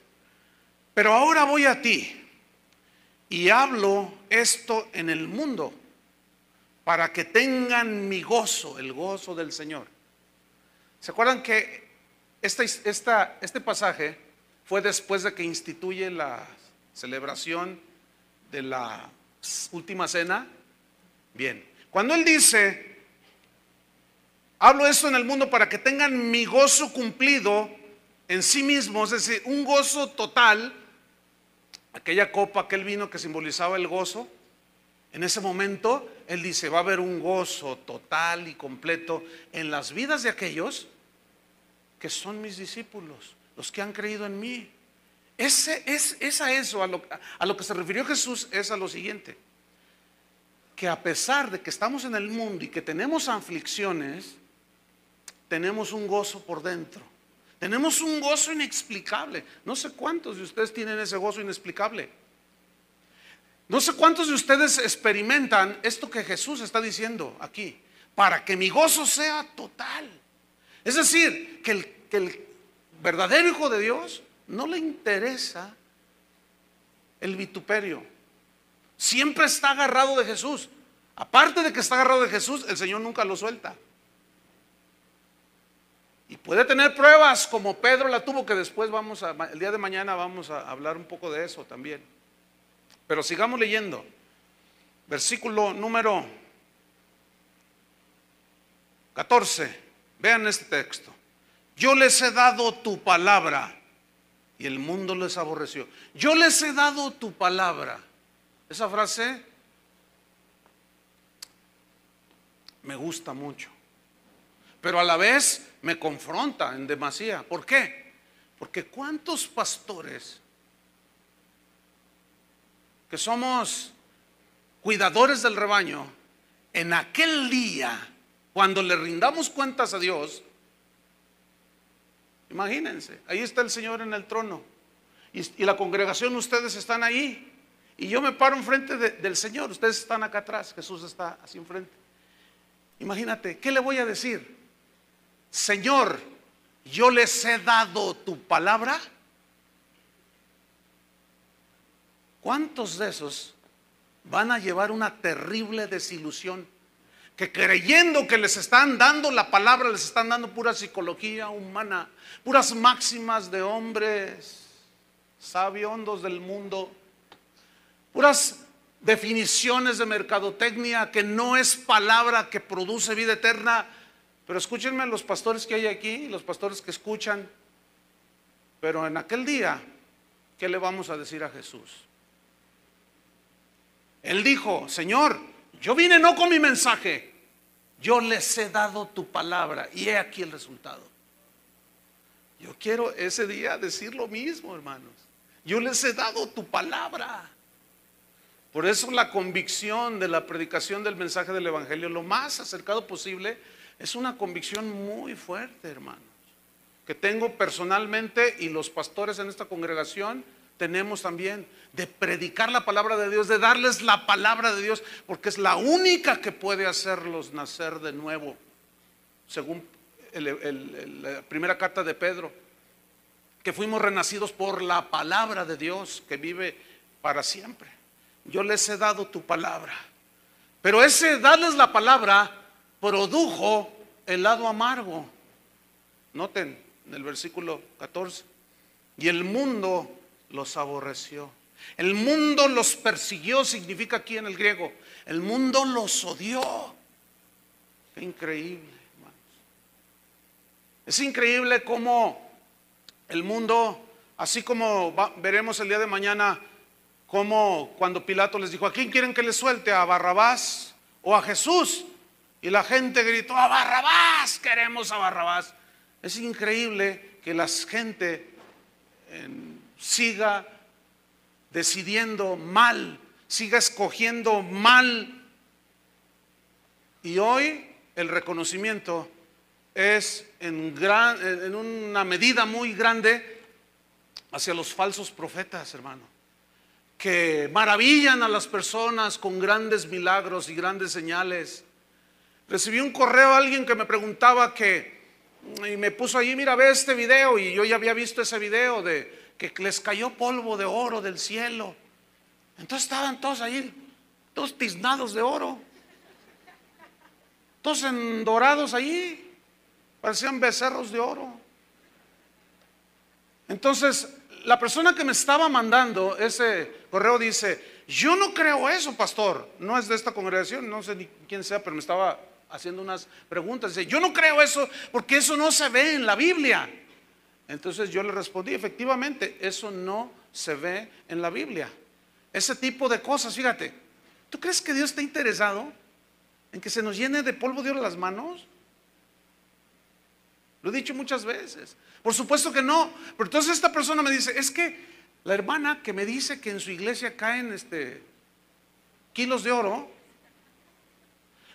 Pero ahora voy a ti y hablo esto en el mundo, para que tengan mi gozo, el gozo del Señor. ¿Se acuerdan que este pasaje fue después de que instituye la celebración de la última cena? Bien, cuando él dice, hablo esto en el mundo para que tengan mi gozo cumplido en sí mismos, es decir, un gozo total, aquella copa, aquel vino que simbolizaba el gozo, en ese momento él dice, va a haber un gozo total y completo en las vidas de aquellos que son mis discípulos, los que han creído en mí. A lo que se refirió Jesús es a lo siguiente. que a pesar de que estamos en el mundo y que tenemos aflicciones, tenemos un gozo por dentro. Tenemos un gozo inexplicable. No sé cuántos de ustedes tienen ese gozo inexplicable. No sé cuántos de ustedes experimentan esto que Jesús está diciendo aquí, para que mi gozo sea total. Es decir, que el verdadero hijo de Dios no le interesa el vituperio. Siempre está agarrado de Jesús. Aparte de que está agarrado de Jesús, el Señor nunca lo suelta. Y puede tener pruebas como Pedro la tuvo, que después el día de mañana vamos a hablar un poco de eso también. Pero sigamos leyendo. Versículo número 14. Vean este texto. Yo les he dado tu palabra y el mundo les aborreció. Yo les he dado tu palabra. Esa frase me gusta mucho, pero a la vez me confronta en demasía. ¿Por qué? Porque ¿cuántos pastores que somos cuidadores del rebaño, en aquel día, cuando le rindamos cuentas a Dios, imagínense, ahí está el Señor en el trono y la congregación, ustedes están ahí y yo me paro enfrente del Señor, ustedes están acá atrás, Jesús está así enfrente. Imagínate, ¿qué le voy a decir? Señor, yo les he dado tu palabra. ¿Cuántos de esos van a llevar una terrible desilusión? Que creyendo que les están dando la palabra, les están dando pura psicología humana, puras máximas de hombres sabiondos del mundo, puras definiciones de mercadotecnia, que no es palabra que produce vida eterna. Pero escúchenme los pastores que hay aquí, los pastores que escuchan. Pero en aquel día, ¿qué le vamos a decir a Jesús? Él dijo, Señor, yo vine no con mi mensaje, yo les he dado tu palabra y he aquí el resultado. Yo quiero ese día decir lo mismo, hermanos. Yo les he dado tu palabra. Por eso la convicción de la predicación del mensaje del evangelio, lo más acercado posible, es una convicción muy fuerte, hermanos, que tengo personalmente y los pastores en esta congregación tenemos también, de predicar la palabra de Dios, de darles la palabra de Dios, porque es la única que puede hacerlos nacer de nuevo, según la primera carta de Pedro, que fuimos renacidos por la palabra de Dios que vive para siempre. Yo les he dado tu palabra, pero ese darles la palabra produjo el lado amargo. Noten en el versículo 14, y el mundo los aborreció. El mundo los persiguió, significa aquí en el griego, el mundo los odió. Qué increíble, hermanos. Es increíble cómo el mundo, así como veremos el día de mañana, como cuando Pilato les dijo, ¿a quién quieren que les suelte? ¿A Barrabás o a Jesús? Y la gente gritó, a Barrabás, queremos a Barrabás. Es increíble que la gente siga decidiendo mal, siga escogiendo mal. Y hoy el reconocimiento es en una medida muy grande hacia los falsos profetas, hermano, que maravillan a las personas con grandes milagros y grandes señales. Recibí un correo de alguien que me preguntaba y me puso allí, mira, ve este video, y yo ya había visto ese video de que les cayó polvo de oro del cielo. Entonces estaban todos ahí, todos tiznados de oro, todos endorados allí, parecían becerros de oro. Entonces la persona que me estaba mandando ese correo dice, yo no creo eso, pastor. No es de esta congregación, no sé ni quién sea, pero me estaba haciendo unas preguntas. Dice, yo no creo eso porque eso no se ve en la Biblia. Entonces yo le respondí, efectivamente, eso no se ve en la Biblia. Ese tipo de cosas, fíjate, ¿tú crees que Dios está interesado en que se nos llene de polvo de oro las manos? Lo he dicho muchas veces. Por supuesto que no. Pero entonces esta persona me dice, es que la hermana que me dice que en su iglesia caen kilos de oro,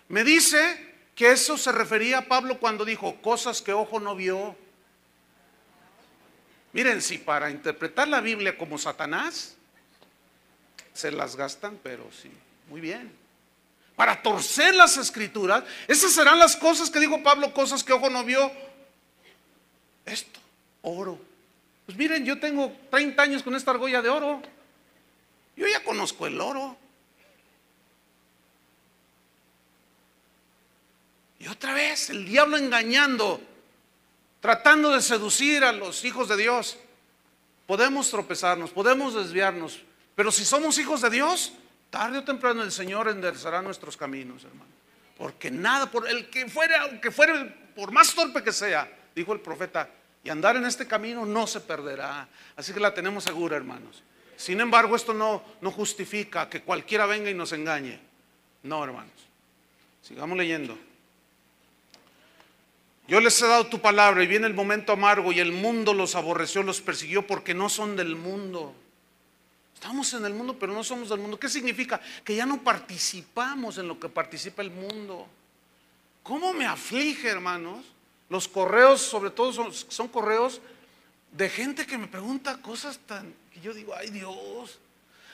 Me dice que eso se refería a Pablo cuando dijo cosas que ojo no vio. Miren, si para interpretar la Biblia como Satanás se las gastan, pero sí, muy bien. Para torcer las escrituras, esas serán las cosas que dijo Pablo, cosas que ojo no vio. Esto, oro. Pues miren, yo tengo 30 años con esta argolla de oro. Yo ya conozco el oro. Y otra vez el diablo engañando, tratando de seducir a los hijos de Dios. Podemos tropezarnos, podemos desviarnos, pero si somos hijos de Dios, tarde o temprano el Señor enderezará nuestros caminos, hermano. Porque nada, por el que fuere, aunque fuere, por más torpe que sea, dijo el profeta, y andar en este camino no se perderá. Así que la tenemos segura, hermanos. Sin embargo, esto no justifica que cualquiera venga y nos engañe. No, hermanos. Sigamos leyendo. Yo les he dado tu palabra y viene el momento amargo y el mundo los aborreció, los persiguió porque no son del mundo. Estamos en el mundo, pero no somos del mundo. ¿Qué significa? Que ya no participamos en lo que participa el mundo. ¿Cómo me aflige, hermanos? Los correos, sobre todo, son correos de gente que me pregunta cosas tan, que yo digo, ay Dios.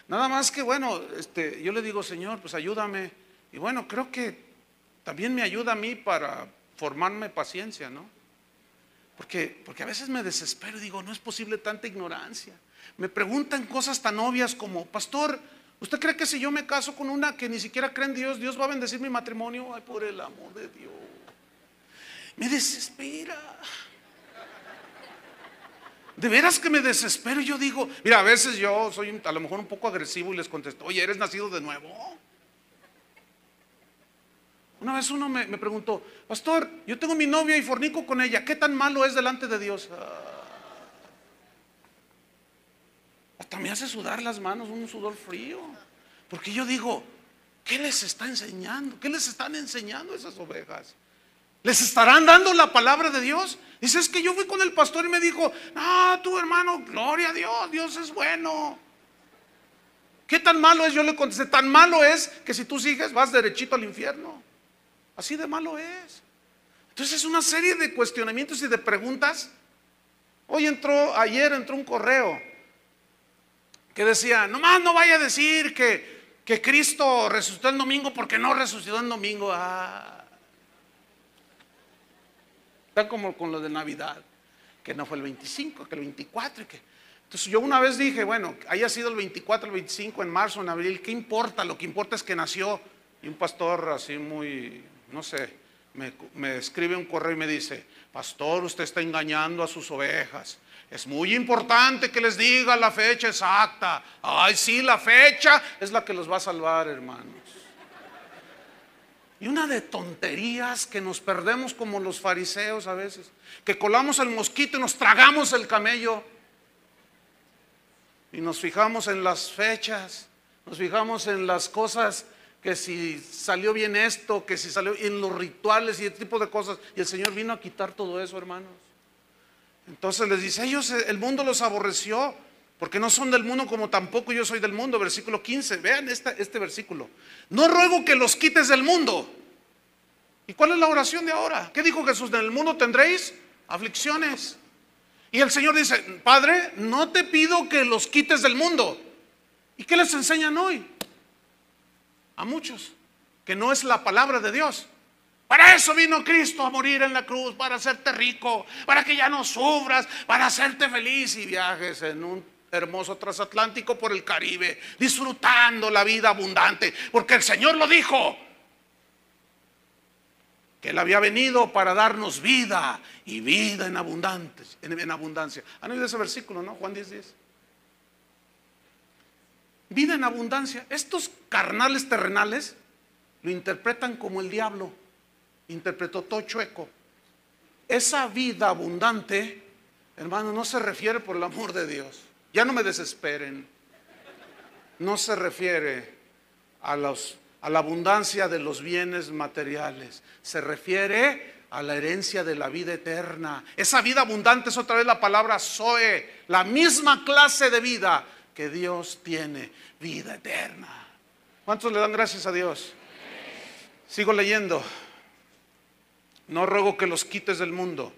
Nada más que, bueno, yo le digo, Señor, pues ayúdame. Y bueno, creo que también me ayuda a mí para formarme paciencia, ¿no? Porque a veces me desespero y digo, no es posible tanta ignorancia. Me preguntan cosas tan obvias como, pastor, ¿usted cree que si yo me caso con una que ni siquiera cree en Dios, Dios va a bendecir mi matrimonio? Ay, por el amor de Dios. Me desespera. De veras que me desespero. Yo digo, mira, a veces yo soy a lo mejor un poco agresivo y les contesto, oye, ¿eres nacido de nuevo? Una vez uno me preguntó, pastor, yo tengo mi novia y fornico con ella, ¿qué tan malo es delante de Dios? Hasta me hace sudar las manos, un sudor frío. Porque yo digo, ¿qué les está enseñando? ¿Qué les están enseñando esas ovejas? ¿Les estarán dando la palabra de Dios? Dice, es que yo fui con el pastor y me dijo, no, tu hermano, gloria a Dios, Dios es bueno. ¿Qué tan malo es? Yo le contesté, tan malo es que si tú sigues vas derechito al infierno. Así de malo es. Entonces es una serie de cuestionamientos y de preguntas. Ayer entró un correo que decía, nomás no vaya a decir que Cristo resucitó el domingo porque no resucitó el domingo. Está como con lo de Navidad, que no fue el 25, que el 24. Entonces yo una vez dije, bueno, haya sido el 24, el 25, en marzo, en abril, ¿qué importa? Lo que importa es que nació. Y un pastor así muy, no sé, me escribe un correo y me dice, pastor, usted está engañando a sus ovejas. Es muy importante que les diga la fecha exacta. Ay, sí, la fecha es la que los va a salvar, hermanos. Y una de tonterías que nos perdemos como los fariseos a veces, que colamos el mosquito y nos tragamos el camello. Y nos fijamos en las fechas, nos fijamos en las cosas, que si salió bien esto, que si salió en los rituales y ese tipo de cosas. Y el Señor vino a quitar todo eso, hermanos. Entonces les dice, el mundo los aborreció, porque no son del mundo como tampoco yo soy del mundo. Versículo 15, vean este versículo. No ruego que los quites del mundo. ¿Y cuál es la oración de ahora? ¿Qué dijo Jesús? En el mundo tendréis aflicciones. Y el Señor dice, Padre, no te pido que los quites del mundo. ¿Y qué les enseñan hoy? A muchos, que no es la palabra de Dios. Para eso vino Cristo a morir en la cruz, para hacerte rico, para que ya no sufras, para hacerte feliz y viajes en un hermoso transatlántico por el Caribe, disfrutando la vida abundante, porque el Señor lo dijo, que Él había venido para darnos vida y vida en abundancia. ¿Han oído ese versículo, no? Juan 10:10. Vida en abundancia. Estos carnales terrenales lo interpretan como el diablo interpretó todo chueco. Esa vida abundante, hermano, no se refiere, por el amor de Dios, ya no me desesperen, no se refiere a la abundancia de los bienes materiales, se refiere a la herencia de la vida eterna. Esa vida abundante es otra vez la palabra Zoe, la misma clase de vida que Dios tiene, vida eterna. ¿Cuántos le dan gracias a Dios? Sigo leyendo. No ruego que los quites del mundo,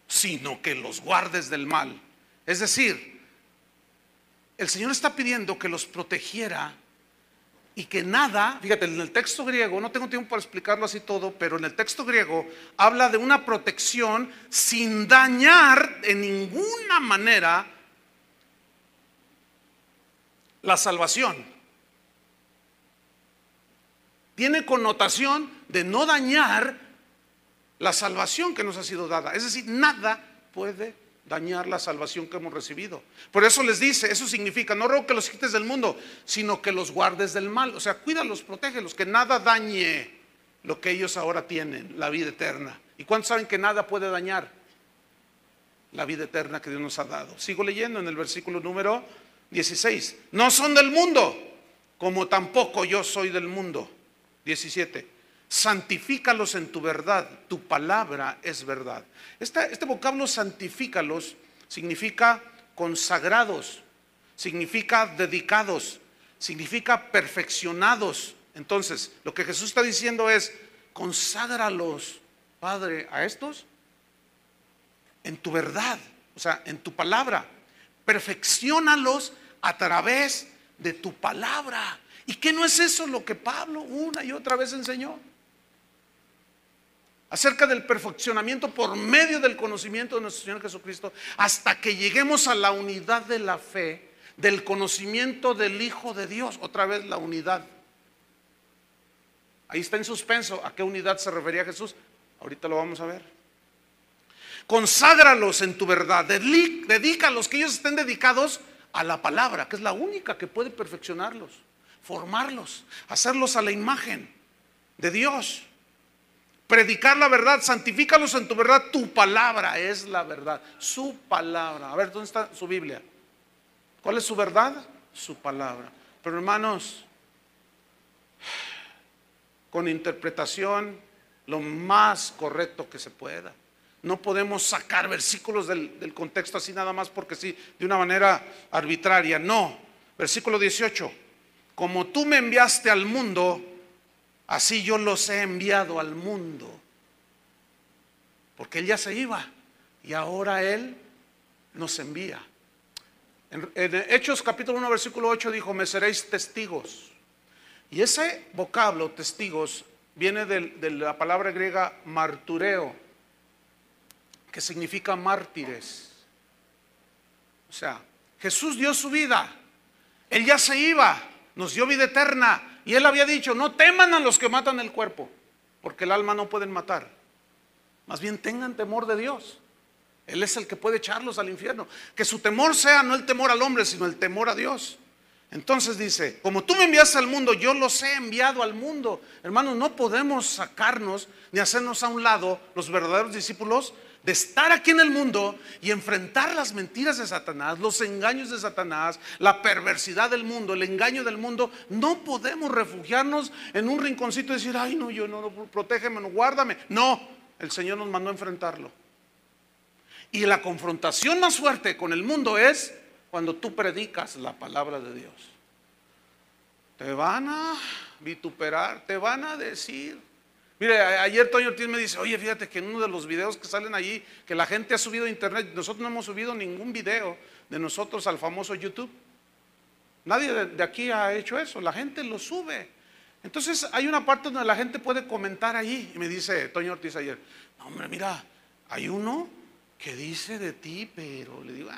sino que los guardes del mal. Es decir, el Señor está pidiendo que los protegiera y que nada, fíjate, en el texto griego, no tengo tiempo para explicarlo así todo, pero en el texto griego habla de una protección sin dañar en ninguna manera la salvación. Tiene connotación de no dañar la salvación que nos ha sido dada. Es decir, nada puede dañar la salvación que hemos recibido. Por eso les dice, eso significa, no ruego que los quites del mundo, sino que los guardes del mal. O sea, cuídalos, protégelos, que nada dañe lo que ellos ahora tienen, la vida eterna. ¿Y cuántos saben que nada puede dañar la vida eterna que Dios nos ha dado? Sigo leyendo en el versículo número 16. No son del mundo, como tampoco yo soy del mundo. 17. Santifícalos en tu verdad, tu palabra es verdad. Este vocablo santifícalos significa consagrados, significa dedicados, significa perfeccionados. Entonces, lo que Jesús está diciendo es, conságralos, Padre, a estos en tu verdad, o sea, en tu palabra. Perfecciónalos a través de tu palabra. ¿Y qué no es eso lo que Pablo una y otra vez enseñó? Acerca del perfeccionamiento por medio del conocimiento de nuestro Señor Jesucristo, hasta que lleguemos a la unidad de la fe, del conocimiento del Hijo de Dios. Otra vez la unidad. Ahí está en suspenso. ¿A qué unidad se refería Jesús? Ahorita lo vamos a ver. Conságralos en tu verdad. Dedícalos, que ellos estén dedicados a la palabra, que es la única que puede perfeccionarlos, formarlos, hacerlos a la imagen de Dios. Predicar la verdad, santifícalos en tu verdad, tu palabra es la verdad, su palabra. A ver, ¿dónde está su Biblia? ¿Cuál es su verdad? Su palabra. Pero hermanos, con interpretación lo más correcto que se pueda. No podemos sacar versículos del contexto así nada más porque sí, de una manera arbitraria. No. Versículo 18. Como tú me enviaste al mundo, así yo los he enviado al mundo. Porque Él ya se iba y ahora Él nos envía. En Hechos capítulo 1 versículo 8 dijo, me seréis testigos. Y ese vocablo, testigos, viene de la palabra griega martureo, que significa mártires. O sea, Jesús dio su vida, Él ya se iba, nos dio vida eterna. Y Él había dicho, no teman a los que matan el cuerpo, porque el alma no pueden matar. Más bien tengan temor de Dios. Él es el que puede echarlos al infierno. Que su temor sea no el temor al hombre, sino el temor a Dios. Entonces dice, como tú me enviaste al mundo, yo los he enviado al mundo. Hermanos, no podemos sacarnos ni hacernos a un lado, los verdaderos discípulos, de estar aquí en el mundo y enfrentar las mentiras de Satanás, los engaños de Satanás, la perversidad del mundo, el engaño del mundo. No podemos refugiarnos en un rinconcito y decir, ay no, yo no, protégeme, no, guárdame. No, el Señor nos mandó a enfrentarlo. Y la confrontación más fuerte con el mundo es cuando tú predicas la palabra de Dios. Te van a vituperar, te van a decir. Mire, ayer Toño Ortiz me dice, oye, fíjate que en uno de los videos que salen allí, que la gente ha subido a internet, nosotros no hemos subido ningún video de nosotros al famoso YouTube. Nadie de aquí ha hecho eso, la gente lo sube. Entonces hay una parte donde la gente puede comentar allí. Y me dice Toño Ortiz ayer, no hombre, mira, hay uno que dice de ti, pero le digo,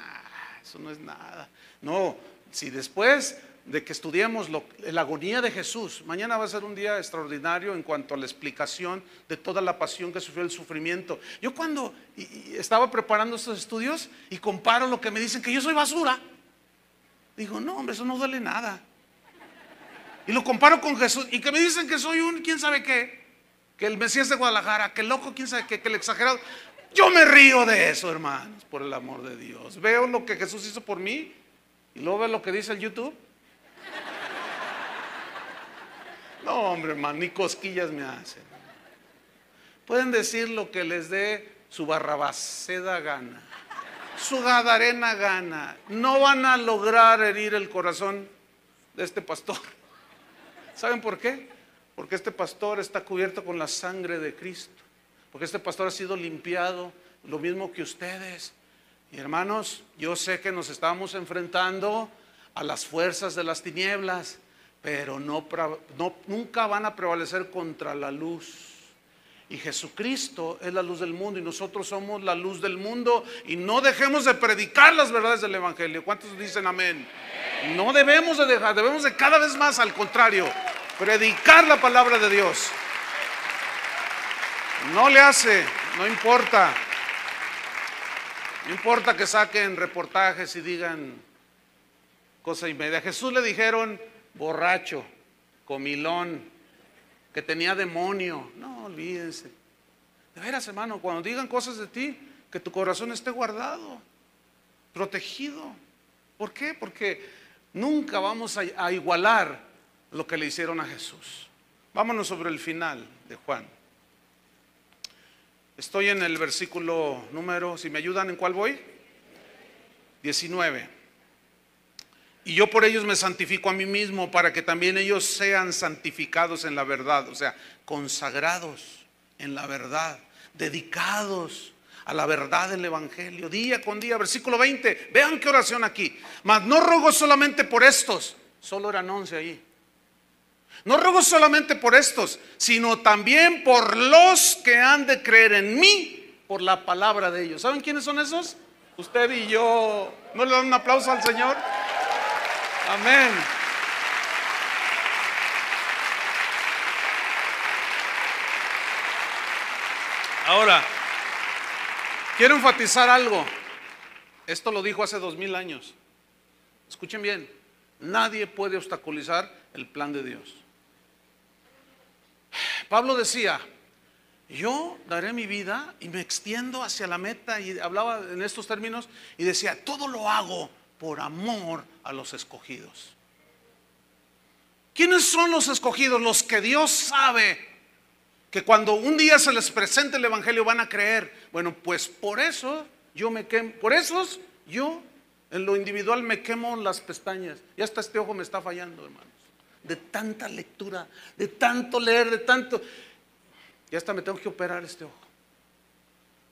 eso no es nada. No, si después de que estudiemos la agonía de Jesús, mañana va a ser un día extraordinario en cuanto a la explicación de toda la pasión que sufrió, el sufrimiento. Yo cuando estaba preparando estos estudios y comparo lo que me dicen que yo soy basura, digo, no hombre, eso no duele nada. Y lo comparo con Jesús y que me dicen que soy un quién sabe qué, que el Mesías de Guadalajara, que el loco quién sabe qué, que el exagerado. Yo me río de eso, hermanos, por el amor de Dios. Veo lo que Jesús hizo por mí y luego veo lo que dice el YouTube. No, hombre, hermano, ni cosquillas me hacen. Pueden decir lo que les dé su barrabaseda gana, su gadarena gana. No van a lograr herir el corazón de este pastor. ¿Saben por qué? porque este pastor está cubierto con la sangre de Cristo, porque este pastor ha sido limpiado, lo mismo que ustedes. Y hermanos, yo sé que nos estamos enfrentando a las fuerzas de las tinieblas, pero nunca van a prevalecer contra la luz. Y Jesucristo es la luz del mundo y nosotros somos la luz del mundo, y no dejemos de predicar las verdades del Evangelio. ¿Cuántos dicen amén? No debemos de dejar, debemos de cada vez más, al contrario, predicar la palabra de Dios. No le hace, no importa que saquen reportajes y digan cosa y media. A Jesús le dijeron borracho, comilón, que tenía demonio. No, olvídense. De veras, hermano, cuando digan cosas de ti, que tu corazón esté guardado, protegido. ¿Por qué? Porque nunca vamos a igualar lo que le hicieron a Jesús. Vámonos sobre el final de Juan. Estoy en el versículo número, si me ayudan, ¿en cuál voy? 19. Y yo por ellos me santifico a mí mismo, para que también ellos sean santificados en la verdad. O sea, consagrados en la verdad, dedicados a la verdad del Evangelio, día con día. Versículo 20, vean qué oración aquí. Mas no ruego solamente por estos, solo eran 11 ahí. No ruego solamente por estos, sino también por los que han de creer en mí por la palabra de ellos. ¿Saben quiénes son esos? Usted y yo. ¿No le dan un aplauso al Señor? Amén. Ahora, quiero enfatizar algo. Esto lo dijo hace 2000 años. Escuchen bien, nadie puede obstaculizar el plan de Dios. Pablo decía, yo daré mi vida y me extiendo hacia la meta, y hablaba en estos términos y decía, todo lo hago por amor a los escogidos. ¿Quiénes son los escogidos? Los que Dios sabe que cuando un día se les presente el Evangelio van a creer. Bueno, pues por eso yo me quemo, por esos yo en lo individual me quemo las pestañas. Y hasta este ojo me está fallando, hermanos, de tanta lectura, de tanto leer, de tanto. Y hasta me tengo que operar este ojo.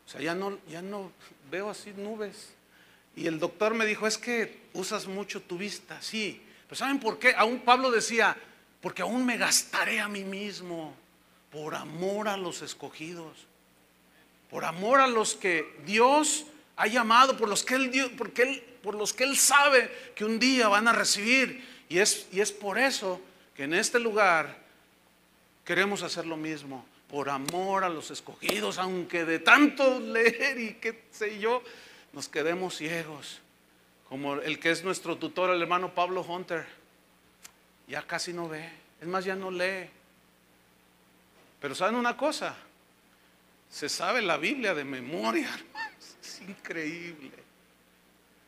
O sea, ya no veo así nubes. Y el doctor me dijo, es que usas mucho tu vista. Sí, pero ¿saben por qué? Aún Pablo decía, porque aún me gastaré a mí mismo por amor a los escogidos, por amor a los que Dios ha llamado, por los que Él sabe que un día van a recibir. Y es por eso que en este lugar queremos hacer lo mismo, por amor a los escogidos, aunque de tanto leer y qué sé yo, nos quedemos ciegos, como el que es nuestro tutor, el hermano Pablo Hunter. Ya casi no ve, es más, ya no lee. Pero ¿saben una cosa? Se sabe la Biblia de memoria, hermanos. Es increíble.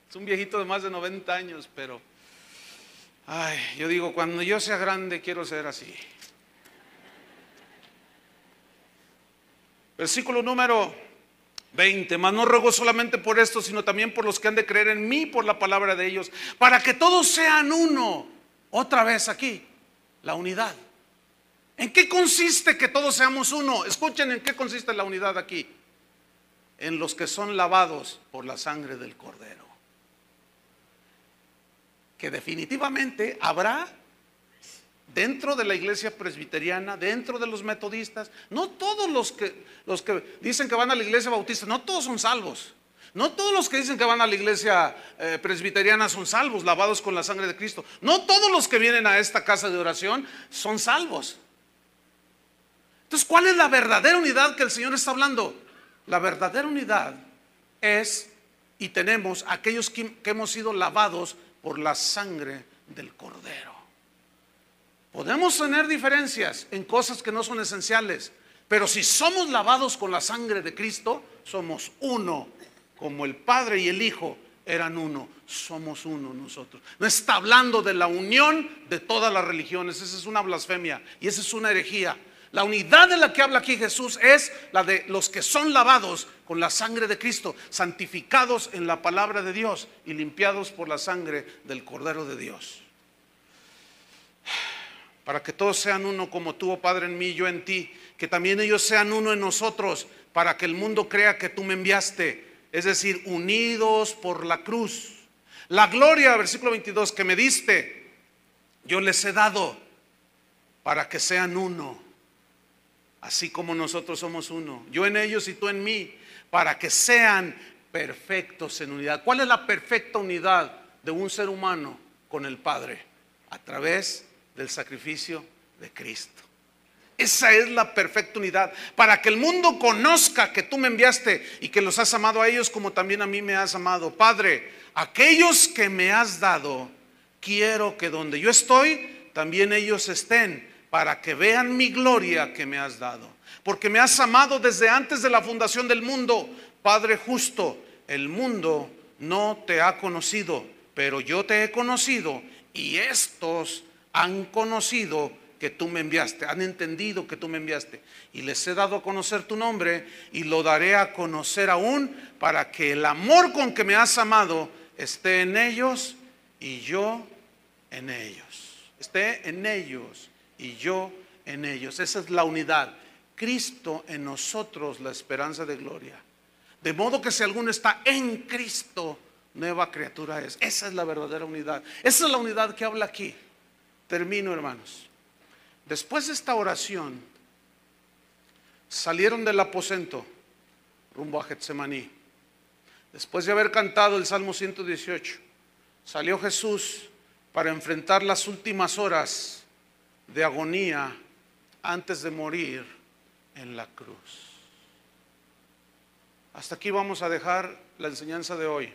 Es un viejito de más de 90 años, pero yo digo, cuando yo sea grande quiero ser así. Versículo número 20, mas no ruego solamente por esto, sino también por los que han de creer en mí por la palabra de ellos, para que todos sean uno. Otra vez aquí, la unidad. ¿En qué consiste que todos seamos uno? Escuchen en qué consiste la unidad aquí. En los que son lavados por la sangre del Cordero. Que definitivamente habrá dentro de la iglesia presbiteriana, dentro de los metodistas, no todos los que dicen que van a la iglesia bautista, no todos son salvos. No todos los que dicen que van a la iglesia presbiteriana son salvos, lavados con la sangre de Cristo. No todos los que vienen a esta casa de oración son salvos. Entonces, ¿cuál es la verdadera unidad que el Señor está hablando? La verdadera unidad es, y tenemos aquellos que hemos sido lavados por la sangre del Cordero. Podemos tener diferencias en cosas que no son esenciales, pero si somos lavados con la sangre de Cristo, somos uno, como el Padre y el Hijo eran uno. Somos uno nosotros. No está hablando de la unión de todas las religiones. Esa es una blasfemia y esa es una herejía. La unidad de la que habla aquí Jesús es la de los que son lavados con la sangre de Cristo, santificados en la palabra de Dios y limpiados por la sangre del Cordero de Dios. para que todos sean uno como tú, oh Padre, en mí y yo en ti, que también ellos sean uno en nosotros, para que el mundo crea que tú me enviaste, es decir, unidos por la cruz. La gloria, versículo 22, que me diste, yo les he dado para que sean uno, así como nosotros somos uno, yo en ellos y tú en mí, para que sean perfectos en unidad. ¿Cuál es la perfecta unidad de un ser humano con el Padre? A través del sacrificio de Cristo. Esa es la perfecta unidad, para que el mundo conozca que tú me enviaste y que los has amado a ellos como también a mí me has amado. Padre, aquellos que me has dado, quiero que donde yo estoy, también ellos estén, para que vean mi gloria que me has dado. Porque me has amado desde antes de la fundación del mundo. Padre justo, el mundo no te ha conocido, pero yo te he conocido, y estos han conocido que tú me enviaste, han entendido que tú me enviaste, y les he dado a conocer tu nombre, y lo daré a conocer aún, para que el amor con que me has amado esté en ellos y yo en ellos. Esté en ellos y yo en ellos. Esa es la unidad. Cristo en nosotros, la esperanza de gloria. De modo que si alguno está en Cristo, nueva criatura es. Esa es la verdadera unidad. Esa es la unidad que habla aquí. Termino, hermanos. Después de esta oración, salieron del aposento rumbo a Getsemaní. Después de haber cantado el Salmo 118, salió Jesús para enfrentar las últimas horas de agonía antes de morir en la cruz. Hasta aquí vamos a dejar la enseñanza de hoy.